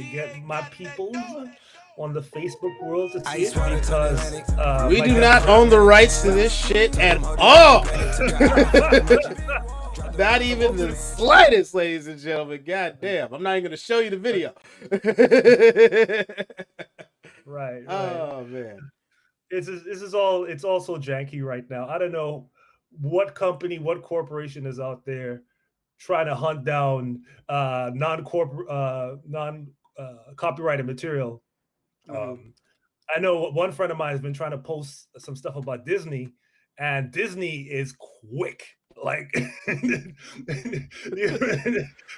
to get my peoples on the Facebook world to see it because We my do guest not own the rights to this shit at all. Not even the slightest, ladies and gentlemen. God damn. I'm not even going to show you the video. right, right. Oh, man. This is all it's also janky right now. I don't know what company, what corporation is out there trying to hunt down non copyrighted material. Mm. Um, I know one friend of mine has been trying to post some stuff about Disney, and Disney is quick. Like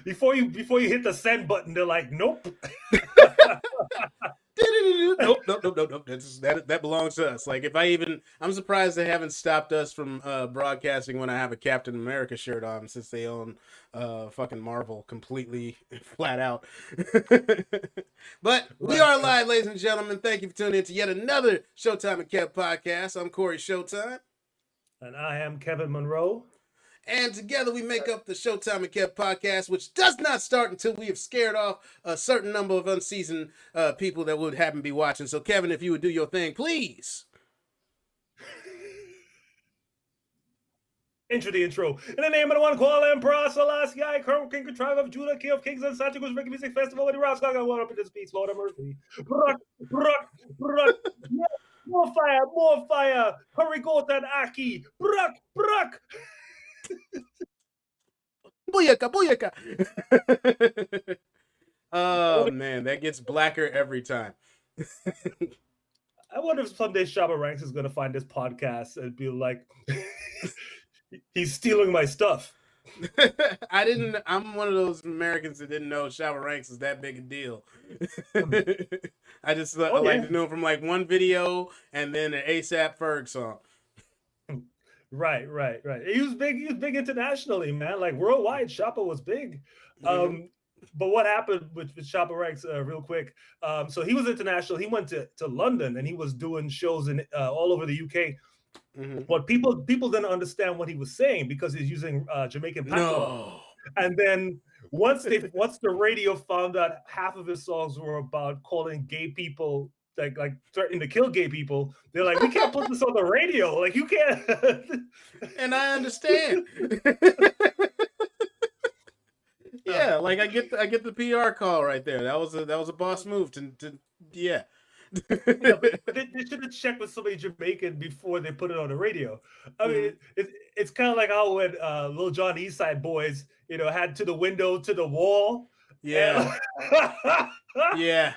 before you hit the send button, they're like, nope. Nope, nope, nope, nope, nope. That belongs to us. Like, I'm surprised they haven't stopped us from broadcasting when I have a Captain America shirt on, since they own fucking Marvel completely flat out. But we Right. are live, ladies and gentlemen. Thank you for tuning in to yet another Showtime and Kev podcast. I'm Corey Showtime. And I am Kevin Monroe. And together we make up the Showtime and Kev podcast, which does not start until we have scared off a certain number of unseasoned people that would happen to be watching. So, Kevin, if you would do your thing, please. Intro the intro. In the name of the one called Emperor Selassie, Colonel King, Tribe of Judah, King of Kings, and Santa Cruz Reggae Music Festival, with the Rascal got one up in this piece, Lord of mercy. More fire, more fire. Hurry, go and Aki. Bruck. Booyaka, booyaka. Oh, man, that gets blacker every time. I wonder if someday Shabba Ranks is going to find this podcast and be like, he's stealing my stuff. I'm one of those Americans that didn't know Shabba Ranks is that big a deal. I just like to know from like one video and then an ASAP Ferg song. Right. He was big internationally, man. Like worldwide, Shabba was big. Mm-hmm. But what happened with Chapelle Ranks, real quick? So he was international. He went to London and he was doing shows in all over the UK. Mm-hmm. But people didn't understand what he was saying because he's using Jamaican patois. No. And then once the radio found out half of his songs were about calling gay people, like threatening to kill gay people, they're like, we can't put this on the radio. Like, you can't. And I understand. Yeah, like I get the PR call right there. That was a boss move to yeah. Yeah, but they should have checked with somebody Jamaican before they put it on the radio. I mean, it's kind of like how when Lil Jon Eastside Boys, had To the Window, To the Wall. Yeah. Yeah.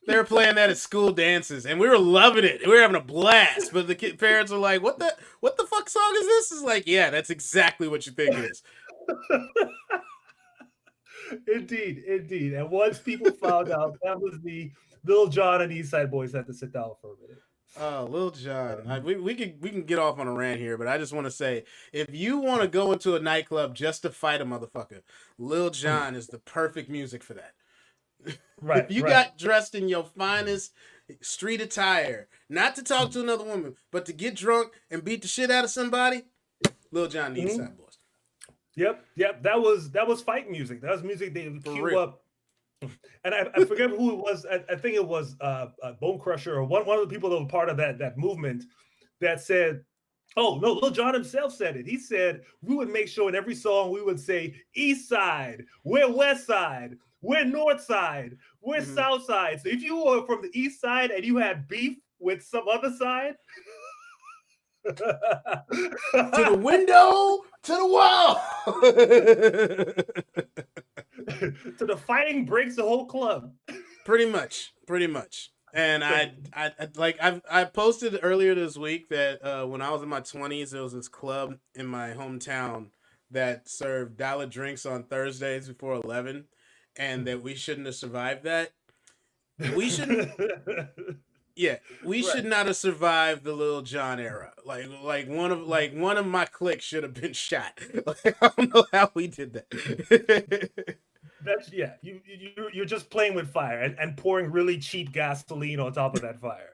They were playing that at school dances, and we were loving it. We were having a blast. But the parents are like, "What the fuck song is this?" It's like, yeah, that's exactly what you think it is. Indeed. And once people found out, that was the Lil Jon and Eastside Boys had to sit down for a minute. Oh, Lil Jon. We can get off on a rant here, but I just want to say, if you want to go into a nightclub just to fight a motherfucker, Lil Jon is the perfect music for that. Right. If you got dressed in your finest street attire, not to talk to another woman, but to get drunk and beat the shit out of somebody, Lil Jon and Eastside Boys. Yep. That was fight music. That was music they would cue up. And I forget who it was. I think it was Bone Crusher or one of the people that were part of that movement that said, oh no, Lil Jon himself said it. He said we would make sure in every song we would say East Side, we're West Side, we're North Side, we're South Side. So if you were from the East Side and you had beef with some other side, to the window, to the wall. So the fighting breaks the whole club. Pretty much. And I posted earlier this week that when I was in my 20s, there was this club in my hometown that served dollar drinks on Thursdays before 11, and that we shouldn't have survived that. We shouldn't. Yeah, we should not have survived the Lil Jon era. Like one of my cliques should have been shot. Like, I don't know how we did that. That's you're just playing with fire and pouring really cheap gasoline on top of that fire.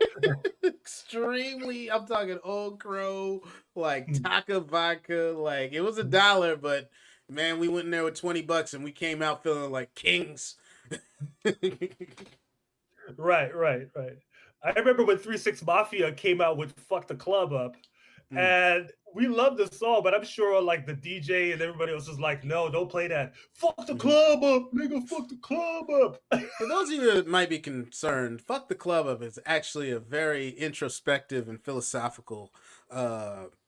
Extremely, I'm talking Old Crow, like Taka vodka. Like, it was $1, but man, we went in there with $20 and we came out feeling like kings. Right. I remember when 3 6 Mafia came out with "Fuck the Club Up," and we loved the song, but I'm sure like the DJ and everybody else was like, "No, don't play that. Fuck the club up, nigga. Fuck the club up." For those of you that might be concerned, "Fuck the Club Up" is actually a very introspective and philosophical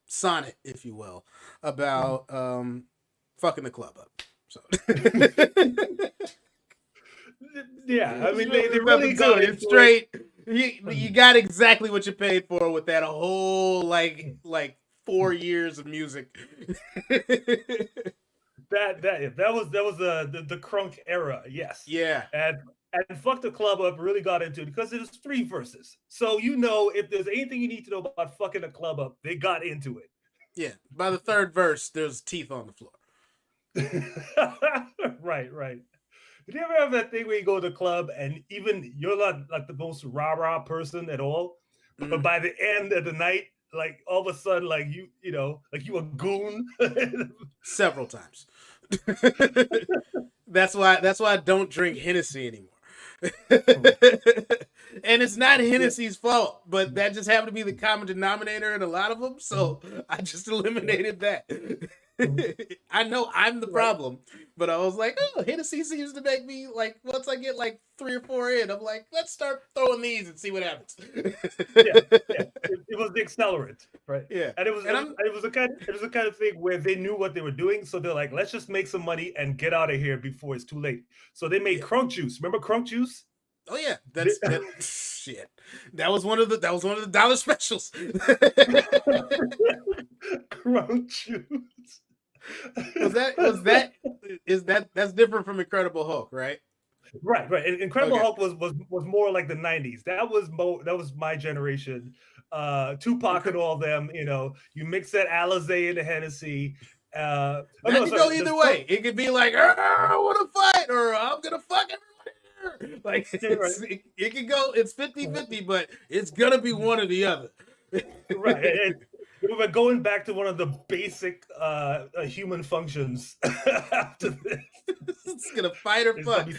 sonnet, if you will, about fucking the club up. So Yeah, I mean they There's really nothing to got it. into It's straight. You got exactly what you paid for with that whole like 4 years of music. That was the crunk era, yes. Yeah. And "Fuck the Club Up" really got into it because it was 3 verses. So if there's anything you need to know about fucking a club up, they got into it. Yeah. By the third verse, there's teeth on the floor. Right. Did you ever have that thing where you go to the club and even you're not like the most rah-rah person at all, but by the end of the night, like all of a sudden, like like you a goon? Several times. That's why I don't drink Hennessy anymore. And it's not Hennessy's fault, but that just happened to be the common denominator in a lot of them, so I just eliminated that. I know I'm the problem, but I was like, oh, Hennessy seems to make me like, once I get like 3 or 4 in, I'm like, let's start throwing these and see what happens. It was the accelerant, right? Yeah. And it was the kind of thing where they knew what they were doing, so they're like, let's just make some money and get out of here before it's too late. So they made crunk juice. Remember crunk juice? Oh yeah, that's shit. That was one of the dollar specials. Crunk juice. That's different from Incredible Hulk, right? Right. Incredible Hulk was more like the 90s. That was my generation. Tupac and all them, you mix that Alizé into Hennessy. That could go either way. It could be like, I want to fight, or I'm gonna fuck everybody here. Like it could go, it's 50-50, but it's gonna be one or the other. Right. And we're going back to one of the basic human functions after this. It's gonna fight or fuck.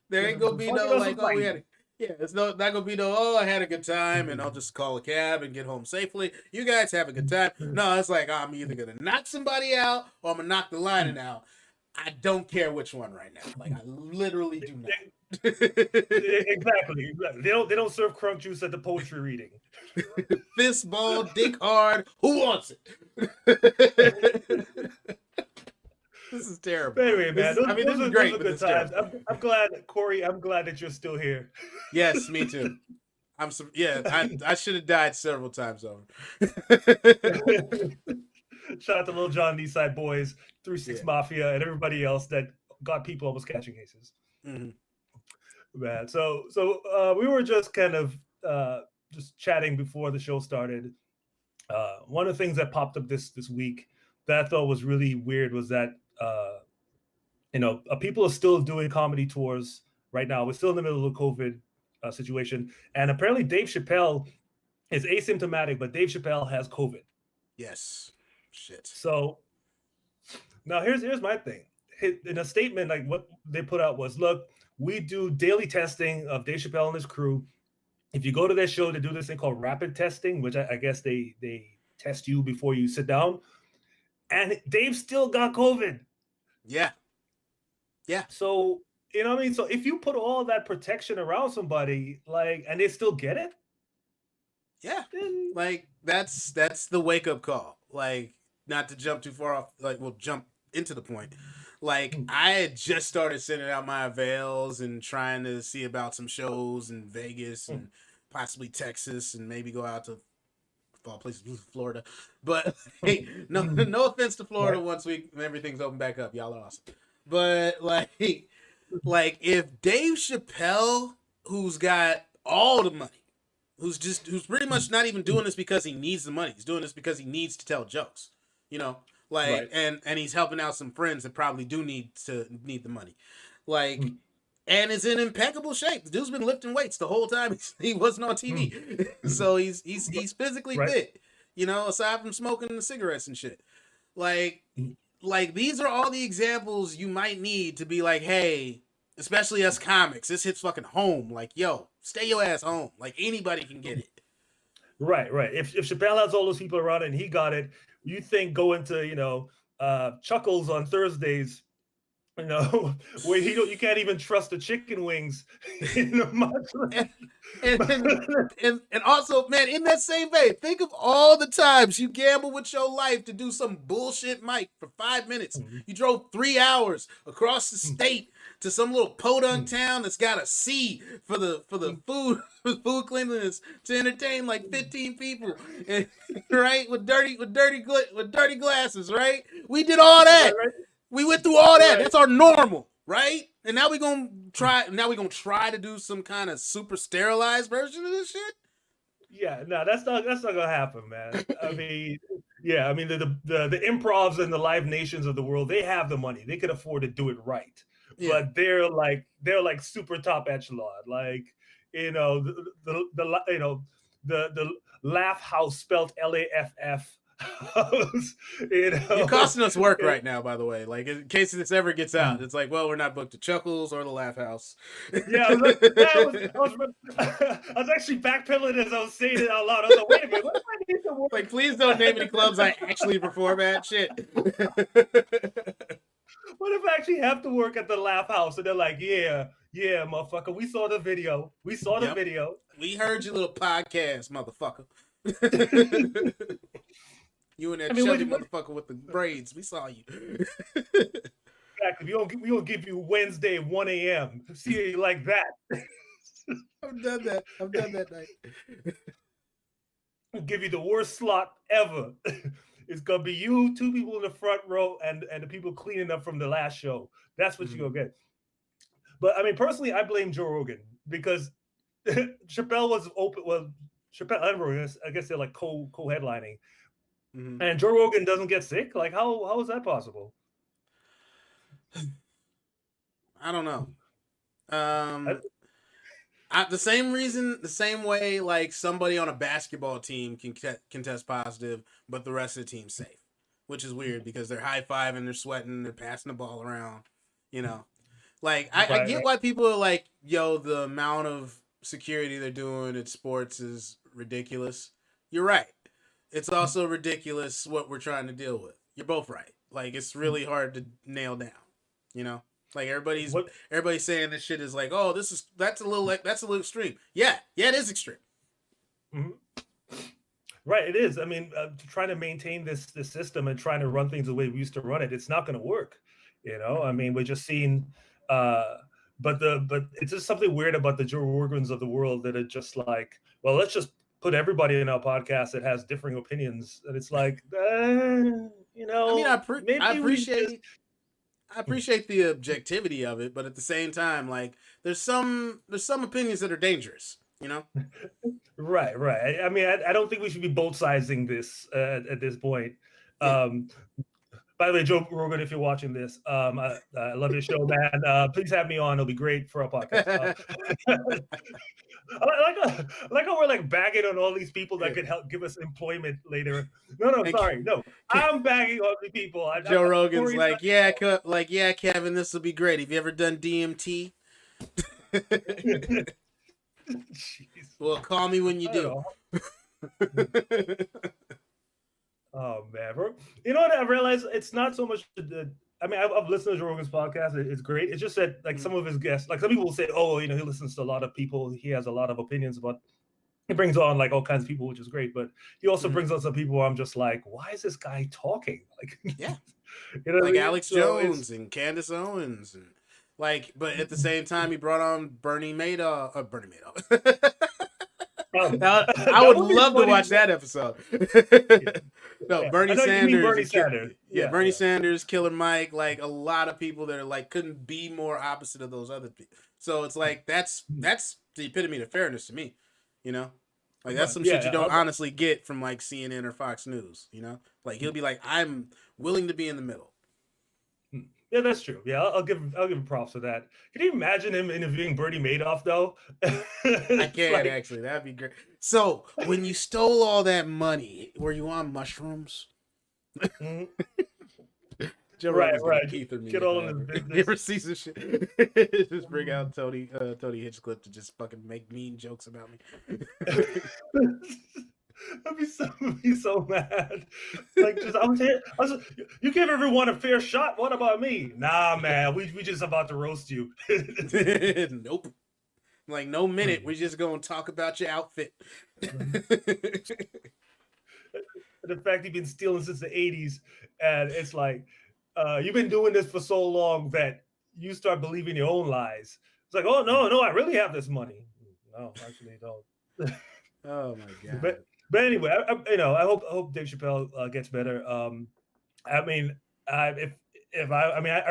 There ain't gonna be no like, oh, we had it. Yeah, it's not gonna be no, oh, I had a good time and I'll just call a cab and get home safely. You guys have a good time. No, it's like, I'm either gonna knock somebody out or I'm gonna knock the lining out. I don't care which one right now. Like, I literally do not. Exactly. They don't serve crunk juice at the poetry reading. Fist ball, dick hard. Who wants it? This is terrible. But anyway, man, this is great. Those are good times. I'm glad, Corey. I'm glad that you're still here. Yes, me too. I should have died several times over. Shout out to Lil Jon and Eastside Boys, 3 6 Mafia, and everybody else that got people almost catching cases. Man, so we were just kind of just chatting before the show started. One of the things that popped up this week that I thought was really weird was that people are still doing comedy tours right now. We're still in the middle of the COVID situation, and apparently Dave Chapelle is asymptomatic, but Dave Chapelle has COVID. Yes. Shit. So now here's my thing. In a statement, like what they put out was, look, we do daily testing of Dave Chapelle and his crew. If you go to their show, they do this thing called rapid testing, which I guess they test you before you sit down. And Dave still got COVID. Yeah. So, you know what I mean? So if you put all that protection around somebody, like, and they still get it. Yeah. Like, that's the wake up call. Like, not to jump too far off, like, we'll jump into the point. Like, I had just started sending out my avails and trying to see about some shows in Vegas and possibly Texas and maybe go out to all places, Florida. But hey, no offense to Florida. Once everything's open back up, y'all are awesome. But like if Dave Chapelle, who's got all the money, who's pretty much not even doing this because he needs the money, he's doing this because he needs to tell jokes, and he's helping out some friends that probably do need the money, and is in impeccable shape. The dude's been lifting weights the whole time he wasn't on TV. So he's physically fit, aside from smoking the cigarettes and shit. Like these are all the examples you might need to be like, hey, especially us comics, this hits fucking home. Like, yo, stay your ass home. Like, anybody can get it. Right. If Chappelle has all those people around and he got it, you think going to Chuckles on Thursdays, where you can't even trust the chicken wings in the much. And also, man, in that same vein, think of all the times you gamble with your life to do some bullshit mic for 5 minutes. You drove 3 hours across the state to some little podunk town that's got a C for the food cleanliness to entertain like 15 people, and, right, with dirty glasses, right? We did all that. Right. We went through all that. Right. That's our normal, right? And now we're gonna try to do some kind of super sterilized version of this shit. Yeah, no, that's not gonna happen, man. I mean, yeah, I mean the improvs and the Live Nations of the world, they have the money, they could afford to do it right, but they're like super top echelon, like the Laugh House spelled LAFF. You're costing us work right now, by the way. Like, in case this ever gets out, it's like, well, we're not booked to Chuckles or the Laugh House. Yeah, I was actually backpedaling as I was saying it out loud. I was like, wait a minute, what if I need to work? Like, please don't name any clubs I actually perform at. Shit. What if I actually have to work at the Laugh House? And they're like, yeah, motherfucker, we saw the video. We We heard your little podcast, motherfucker. You and that chubby motherfucker with the braids. We saw you. Exactly. We gonna give you Wednesday 1 a.m. See you like that. I've done that night. We'll give you the worst slot ever. It's gonna be you, 2 people in the front row, and the people cleaning up from the last show. That's what you're gonna get. But I mean, personally, I blame Joe Rogan because Chapelle was open. Well, Chapelle and Rogan, I guess they're like co-headlining. And Joe Rogan doesn't get sick? Like, how is that possible? I don't know. The same way, like, somebody on a basketball team can test positive, but the rest of the team's safe, which is weird because they're high-fiving, they're sweating, they're passing the ball around, Like, I get why people are like, yo, the amount of security they're doing at sports is ridiculous. You're right. It's also ridiculous what we're trying to deal with. You're both right. Like, it's really hard to nail down, Like, everybody's saying this shit is like, oh, that's a little extreme. Yeah, it is extreme. Mm-hmm. Right, it is. I mean, trying to maintain this system and trying to run things the way we used to run it, it's not going to work. I mean, we're just seeing, but it's just something weird about the Joe Rogans of the world that are just like, well, let's just put everybody in our podcast that has differing opinions, and it's like, I mean, I appreciate the objectivity of it, but at the same time, like, there's some opinions that are dangerous, Right. I mean, I don't think we should be both sizing this at this point. By the way, Joe Rogan, if you're watching this, I love your show, man. Please have me on; it'll be great for our podcast. I like how we're like bagging on all these people that could help give us employment later. No, sorry, no. I'm bagging on the people. Joe Rogan's like, yeah, Kevin, this will be great. Have you ever done DMT? Well, call me when you do. Oh man, bro. You know what? I realized it's not so much I mean, I've listened to Joe Rogan's podcast. It's great. It's just that, like, some of his guests, like, some people will say, oh, he listens to a lot of people. He has a lot of opinions about. He brings on like all kinds of people, which is great. But he also brings on some people where I'm just like, why is this guy talking? Like, yeah, like Alex Jones and Candace Owens, and like, but at the same time, he brought on Bernie Madoff. I would love to watch that episode. No, Bernie Sanders. Bernie Sanders, Killer Mike, like a lot of people that are like couldn't be more opposite of those other people. So it's like that's the epitome of fairness to me, Like, that's some shit you don't honestly get from like CNN or Fox News, Like, he'll be like, I'm willing to be in the middle. Yeah, that's true. Yeah, I'll give him props for that. Can you imagine him interviewing Bernie Madoff though? I can actually. That'd be great. So, when you stole all that money, were you on mushrooms? Joe Right, Rogan's gonna right. Keith or me Get if all I in his ever, business. ever see some shit. Just bring out Tony Hinchcliffe to just fucking make mean jokes about me. I'd be so mad. Like, just I was here. You give everyone a fair shot. What about me? Nah, man. We just about to roast you. Nope. Like, no minute. We're just gonna talk about your outfit. The fact you've been stealing since the 80s, and it's like you've been doing this for so long that you start believing your own lies. It's like, oh no, I really have this money. No, actually, you don't. Oh my god. But anyway, I hope Dave Chappelle gets better. I mean, I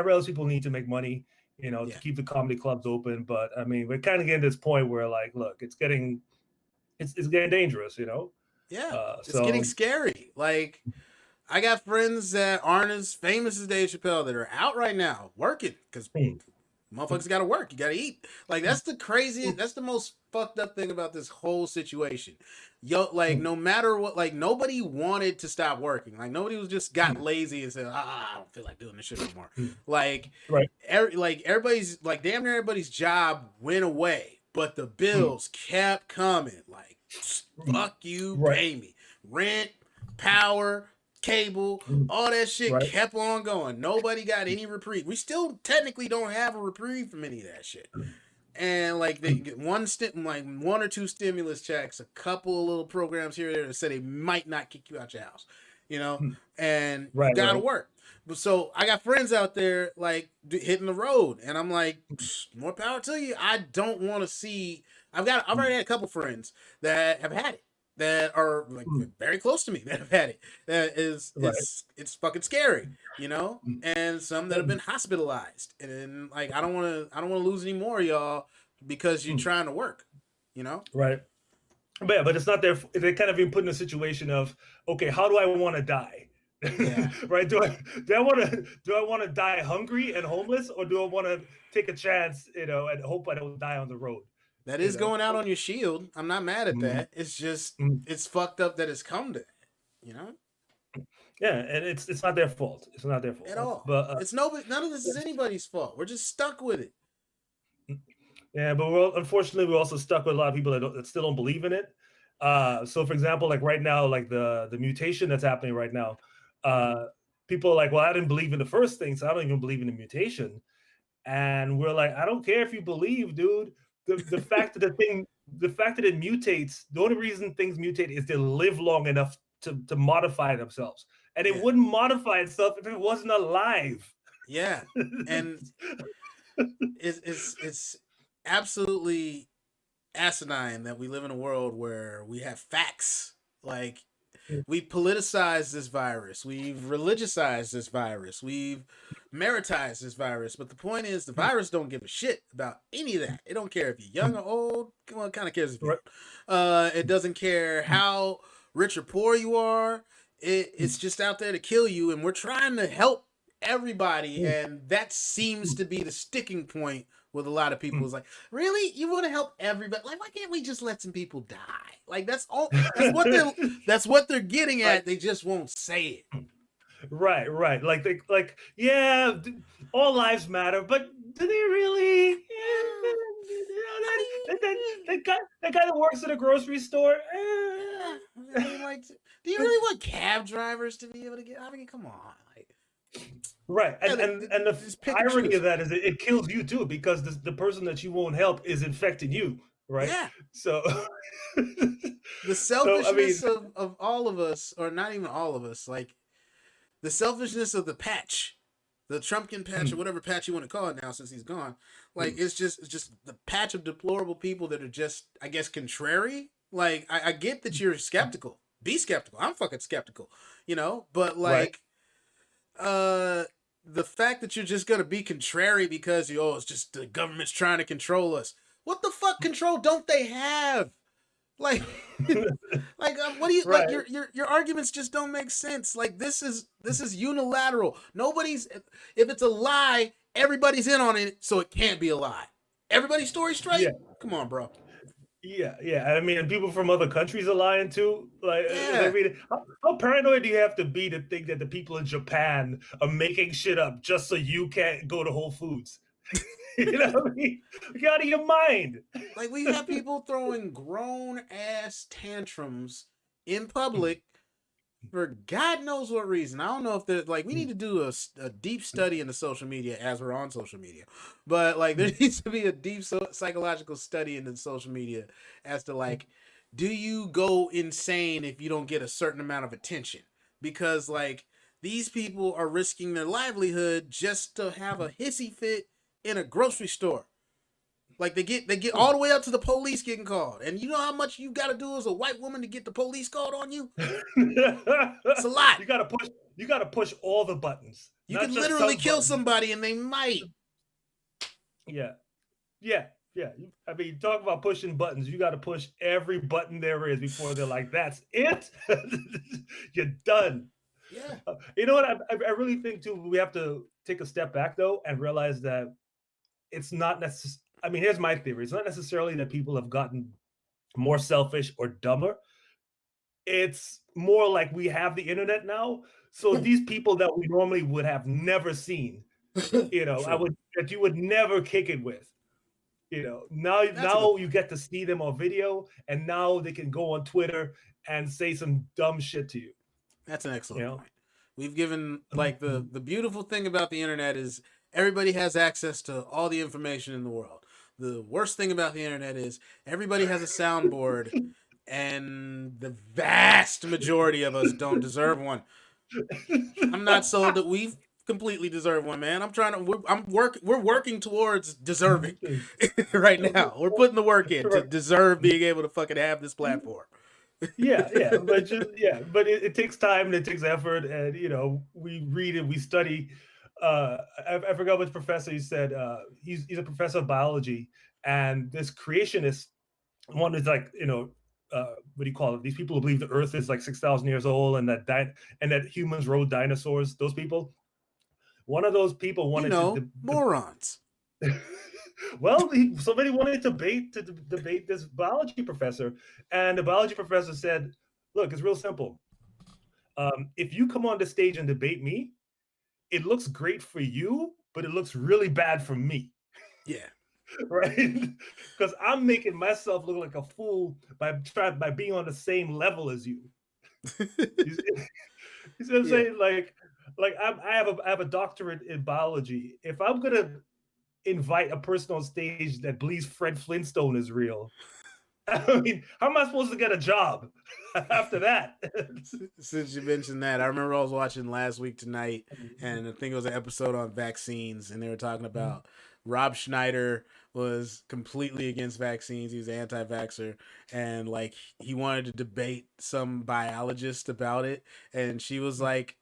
realize people need to make money, to keep the comedy clubs open. But I mean, we're kind of getting to this point where, like, look, it's getting dangerous, Yeah, it's getting scary. Like, I got friends that aren't as famous as Dave Chappelle that are out right now working because motherfuckers got to work. You got to eat. Like, that's the most fucked up thing about this whole situation. Yo, like, no matter what, like, nobody wanted to stop working. Like, nobody was just got lazy and said, I don't feel like doing this shit anymore. Like, right. Everybody's, like, damn near everybody's job went away, but the bills kept coming. Like, fuck you, pay me. Rent, power, cable, all that shit kept on going. Nobody got any reprieve. We still technically don't have a reprieve from any of that shit. And like they get one or two stimulus checks, a couple of little programs here and there that say they might not kick you out your house, and you gotta work. But so I got friends out there like hitting the road, and I'm like, more power to you. I don't want to see. I've already had a couple friends that have had it, that are like very close to me that have had it. That is it's fucking scary, and some that have been hospitalized, and like I don't want to lose any more of y'all because you're trying to work, Right. But it's not their. They kind of been put in a situation of, okay, how do I want to die? Yeah. Right? Do I want to die hungry and homeless, or do I want to take a chance, and hope I don't die on the road? That is going out on your shield. I'm not mad at that. It's just it's fucked up that it's come to that, Yeah, and it's not their fault. It's not their fault at all. But it's none of this is anybody's fault. We're just stuck with it. Yeah, but unfortunately we're also stuck with a lot of people that still don't believe in it. So for example, like right now, like the mutation that's happening right now, people are like, well, I didn't believe in the first thing, so I don't even believe in the mutation. And we're like, I don't care if you believe, dude. The fact that it mutates, the only reason things mutate is they live long enough to modify themselves. And it wouldn't modify itself if it wasn't alive. Yeah. And it's absolutely asinine that we live in a world where we have facts. Like, we politicized this virus. We've religiousized this virus. We've meritized this virus. But the point is, the virus don't give a shit about any of that. It don't care if you're young or old. Well, it kind of cares if you're old. It doesn't care how rich or poor you are. It's just out there to kill you. And we're trying to help everybody. And that seems to be the sticking point with a lot of people. Is like, really? You want to help everybody? Like, why can't we just let some people die? Like, that's what they're getting at. They just won't say it. Right. Like yeah, all lives matter, but do they really? That guy that works at a grocery store. Like, do you really want cab drivers to be able to get? I mean, come on. Like, right, and the irony of that is it kills you too, because the person that you won't help is infecting you, right? Yeah. So the selfishness of all of us, or not even all of us, like the selfishness of the patch, the Trumpkin patch, or whatever patch you want to call it now since he's gone. Like, it's just the patch of deplorable people that are just, I guess, contrary. Like, I get that you're skeptical. Be skeptical. I'm fucking skeptical, but like, the fact that you're just gonna be contrary because it's just the government's trying to control us. What the fuck control don't they have? Like, what do you like? Your arguments just don't make sense. Like, this is unilateral. Nobody's. If it's a lie, everybody's in on it, so it can't be a lie. Everybody's story straight. Yeah. Come on, bro. Yeah. I mean, people from other countries are lying too. Like, I Yeah. mean, how paranoid do you have to be to think that the people in Japan are making shit up just so you can't go to Whole Foods? You know what I mean? Get out of your mind. Like we have people throwing grown ass tantrums in public for God knows what reason. I don't know if they're like, we need to do a deep study into social media as we're on social media, but like there needs to be a deep psychological study into social media as to like, do you go insane if you don't get a certain amount of attention? Because like these people are risking their livelihood just to have a hissy fit in a grocery store. Like they get all the way up to the police getting called, and you know how much you got to do as a white woman to get the police called on you? It's a lot. You gotta push all the buttons, You not can just literally some kill buttons. somebody, and they might. Yeah. Yeah. I mean, talk about pushing buttons. You got to push every button there is before they're like, "That's it, you're done." Yeah. You know what? I really think too. We have to take a step back though and realize that it's not necessary. I mean, here's my theory: it's not necessarily that people have gotten more selfish or dumber. It's more like we have the internet now, so these people that we normally would have never seen, I True. would that you would never kick it with. Now That's a good now you point. get to see them on video, and now they can go on Twitter and say some dumb shit to you. That's an You excellent know, point. We've given like the beautiful thing about the internet is everybody has access to all the information in the world. The worst thing about the internet is everybody has a soundboard, and the vast majority of us don't deserve one. I'm not sold that we completely deserve one, man. I'm trying to. We're working towards deserving right now. We're putting the work in to deserve being able to fucking have this platform. but it takes time and it takes effort, and we read and we study. I forgot which professor he said. He's a professor of biology, and this creationist one is like what do you call it? These people who believe the Earth is like 6,000 years old, and that humans rode dinosaurs. Those people. One of those people You wanted to. know, morons. Well, somebody wanted to debate this biology professor, and the biology professor said, "Look, it's real simple. If you come on the stage and debate me, it looks great for you, but it looks really bad for me." Yeah. Right? Because I'm making myself look like a fool by being on the same level as you. You see, you see what I'm Yeah. saying? Like I have a doctorate in biology. If I'm gonna invite a person on stage that believes Fred Flintstone is real, I mean, how am I supposed to get a job after that? Since you mentioned that, I remember I was watching Last Week Tonight, and I think it was an episode on vaccines, and they were talking about Rob Schneider was completely against vaccines. He was an anti-vaxxer, and like he wanted to debate some biologist about it, and she was like,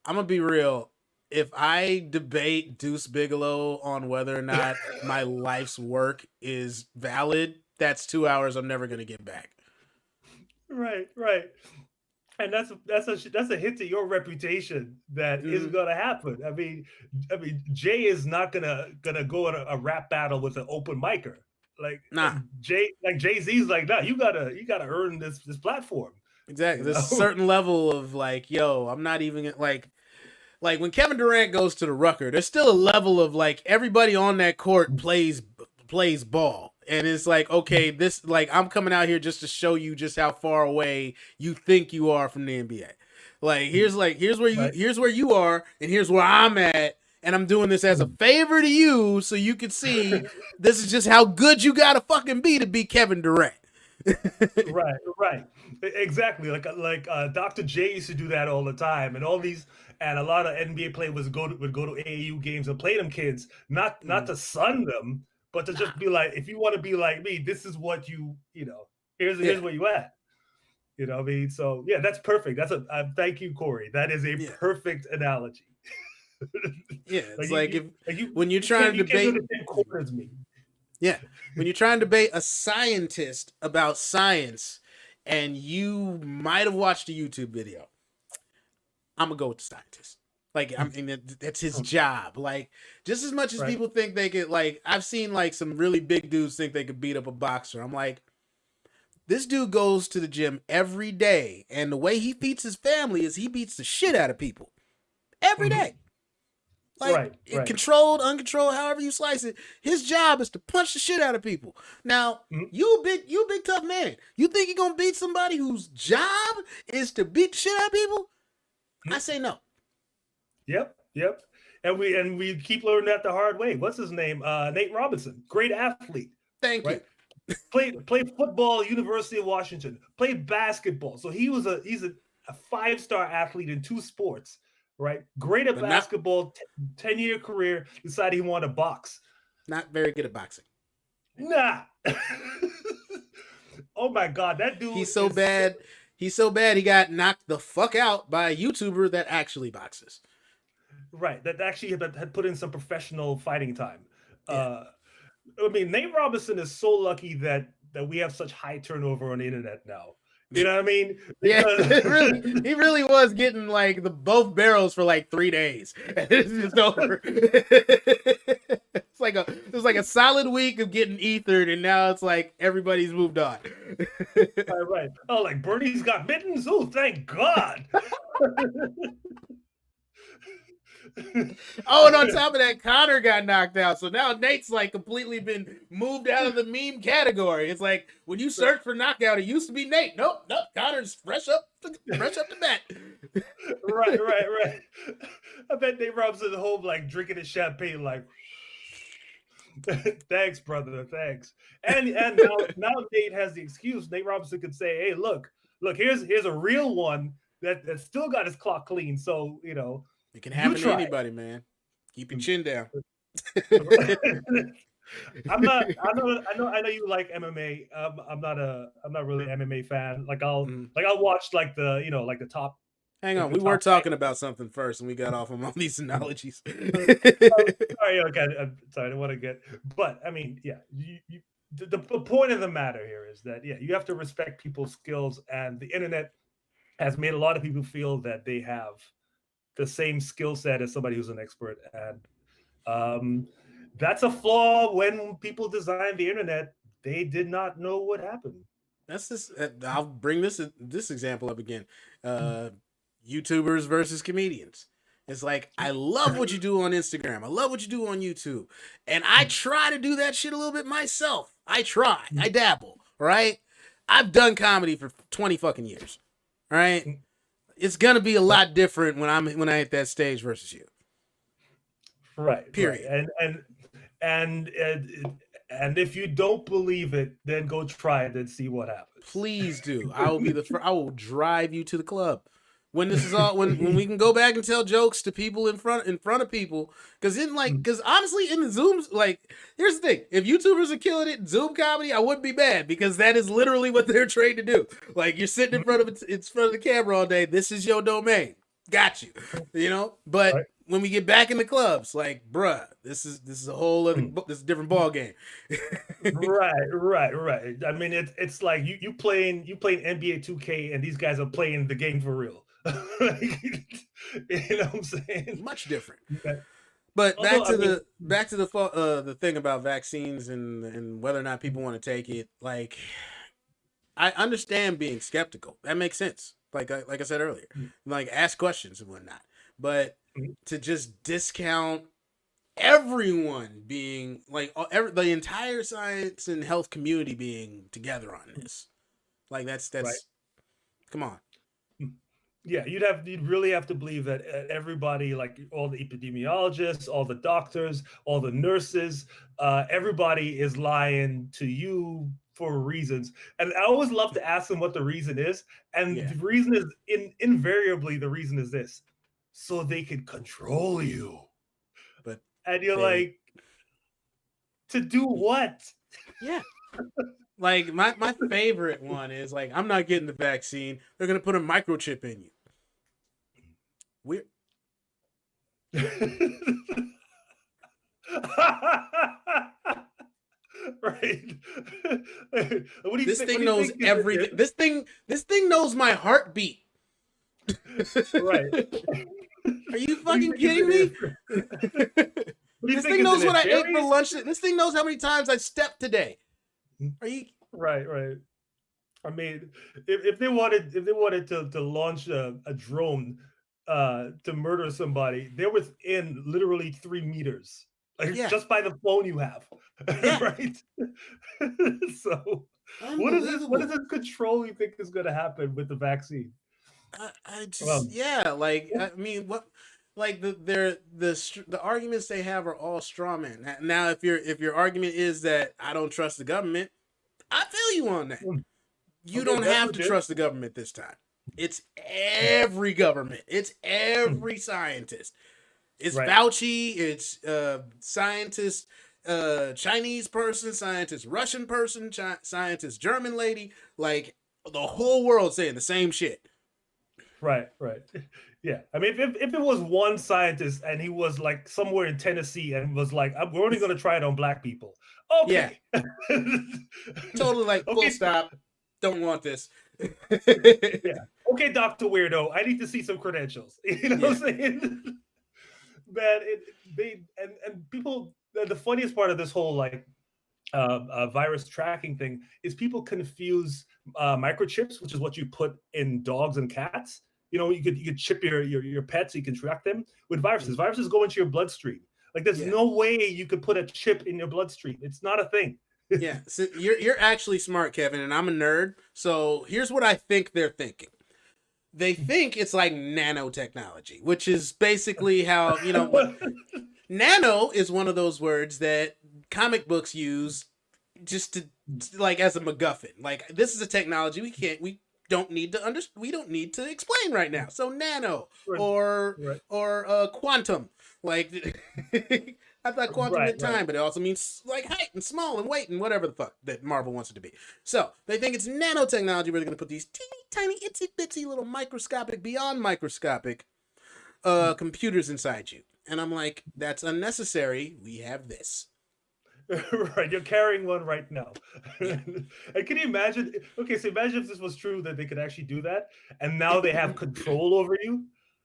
"I'm gonna be real. If I debate Deuce Bigelow on whether or not my life's work is valid, that's 2 hours I'm never gonna get back." Right. And that's a hit to your reputation that is Mm-hmm. gonna happen. I mean, Jay is not gonna go in a rap battle with an open micer. Like Nah. Jay Z's like, no, you gotta earn this platform. Exactly. You There's a know, certain level of like, yo, I'm not even like when Kevin Durant goes to the Rucker, there's still a level of like everybody on that court plays ball. And it's like, okay, this like I'm coming out here just to show you just how far away you think you are from the NBA. Like here's where you are and here's where I'm at, and I'm doing this as a favor to you so you can see this is just how good you gotta fucking be to be Kevin Durant. right, exactly. Like Dr. J used to do that all the time, and a lot of NBA players would go to AAU games and play them kids, not to sun them, but to Nah. just be like, if you want to be like me, this is what here's Yeah. where you at. What I mean? So yeah, that's perfect. Thank you, Corey. That is a Yeah. perfect analogy. Yeah. Like It's like if like when you're you trying can't to you can't do debate the same quarter as me. Yeah. When you're trying to debate a scientist about science and you might have watched a YouTube video, I'm going to go with the scientist. Like, I mean, that's his job. Like, just as much as Right. people think they could, like, I've seen, like, some really big dudes think they could beat up a boxer. I'm like, This dude goes to the gym every day, and the way he feeds his family is he beats the shit out of people every day. Like, right. controlled, uncontrolled, however you slice it. His job is to punch the shit out of people. Now, you a big tough man. You think you're gonna beat somebody whose job is to beat the shit out of people? I say no. Yep. And we keep learning that the hard way. What's his name? Nate Robinson, great athlete. Thank you. Played football, University of Washington. Played basketball. So he's a 5-star athlete in 2 sports. Right, great at basketball, 10-year career. Decided he wanted to box. Not very good at boxing. Nah. Oh my God, that dude. He's so bad. He's so bad. He got knocked the fuck out by a YouTuber that actually boxes. Right, that actually had put in some professional fighting time. Yeah. I mean, Nate Robinson is so lucky that we have such high turnover on the internet now. You know what I mean? Because he really was getting like both barrels for like 3 days. It's just over. It was like a solid week of getting ethered, and now it's like everybody's moved on. Right. Oh, like Bernie's got mittens. Oh, thank God. Oh, and on top of that, Connor got knocked out. So now Nate's like completely been moved out of the meme category. It's like when you search for knockout, it used to be Nate. Nope. Connor's fresh up the bat. Right. I bet Nate Robinson at home like drinking his champagne, like, thanks, brother, thanks. And now Nate has the excuse. Nate Robinson could say, hey, look, here's a real one that still got his clock clean. So it can happen to anybody, man. Keep your chin down. I know you like MMA. I'm not really an MMA fan. Like I'll watch like the top. Hang on, we were talking about something first, and we got off on all these analogies. Sorry, okay. I'm sorry, I don't want to get. But I mean, yeah, the point of the matter here is that you have to respect people's skills, and the internet has made a lot of people feel that they have the same skill set as somebody who's an expert, and that's a flaw. When people designed the internet, they did not know what happened. That's this. I'll bring this example up again. YouTubers versus comedians. It's like, I love what you do on Instagram. I love what you do on YouTube, and I try to do that shit a little bit myself. I dabble. Right? I've done comedy for 20 fucking years. Right? It's gonna be a lot different when I hit that stage versus you. Right. Period. Right. And if you don't believe it, then go try it and see what happens. Please do. I will be I will drive you to the club when this is all. When we can go back and tell jokes to people in front of people. Because honestly, in the Zooms, like, here's the thing: if YouTubers are killing it in Zoom comedy, I wouldn't be mad, because that is literally what they're trained to do. Like, you're sitting in front of the camera all day. This is your domain. Got you. But. Right. When we get back in the clubs, like, bruh, this is a whole other, this is a different ball game. Right. I mean, it's like you playing NBA 2K, and these guys are playing the game for real. You know what I'm saying? Much different. Okay. But back to the thing about vaccines and whether or not people want to take it. Like, I understand being skeptical. That makes sense. Like I said earlier, like, ask questions and whatnot. But to just discount everyone being like the entire science and health community being together on this, like, that's right. Come on. Yeah, you'd really have to believe that everybody, like all the epidemiologists, all the doctors, all the nurses, everybody is lying to you for reasons. And I always love to ask them what the reason is, and the reason is invariably the reason is this: so they can control you. And you're like, to do what? Yeah. Like, my favorite one is, like, I'm not getting the vaccine. They're going to put a microchip in you. Weird. Right. What do you this thing knows everything. This thing knows my heartbeat. Right. Are you fucking kidding me? This thing knows what I ate for lunch. This thing knows how many times I stepped today. Are you right? I mean, if they wanted to launch a drone to murder somebody, they're within literally 3 meters, like Yeah, just by the phone you have, yeah, right? So, what is unbelievable. this control you think is going to happen with the vaccine? I just Um, yeah, like I mean, what like the arguments they have are all straw man. Now, if your argument is that I don't trust the government, I feel you on that. You okay, don't that's have to legit. trust the government this time. It's every government. It's every scientist. It's Right. Fauci. It's scientist, Chinese person, scientist, Russian person, scientist, German lady. Like the whole world saying the same shit. Right, right. Yeah. I mean, if it was one scientist and he was like somewhere in Tennessee and was like, we're only going to try it on black people. Yeah, Okay. totally. Like full Okay. stop. Don't want this. Yeah. Okay, Dr. Weirdo. I need to see some credentials. You know Yeah, what I'm saying? Man, they and people, the funniest part of this whole like virus tracking thing is people confuse microchips, which is what you put in dogs and cats. You know, you could chip your pets so you can track them with viruses. Viruses go into your bloodstream. Like, there's yeah. no way you could put a chip in your bloodstream. It's not a thing. Yeah, so you're actually smart, Kevin, and I'm a nerd. So here's what I think they're thinking. They think it's like nanotechnology, which is basically how what nano is one of those words that comic books use just to like as a MacGuffin. Like this is a technology we don't need to we don't need to explain right now. So nano Right, or right, quantum. Like I thought quantum right, meant right. time, but it also means like height and small and weight and whatever the fuck that Marvel wants it to be. So they think it's nanotechnology where they're gonna put these teeny tiny itsy bitsy little microscopic, beyond microscopic computers inside you. And I'm like, that's unnecessary. We have this. Right, you're carrying one right now. Yeah. And can you imagine? Okay, so imagine if this was true that they could actually do that, and now they have control over you.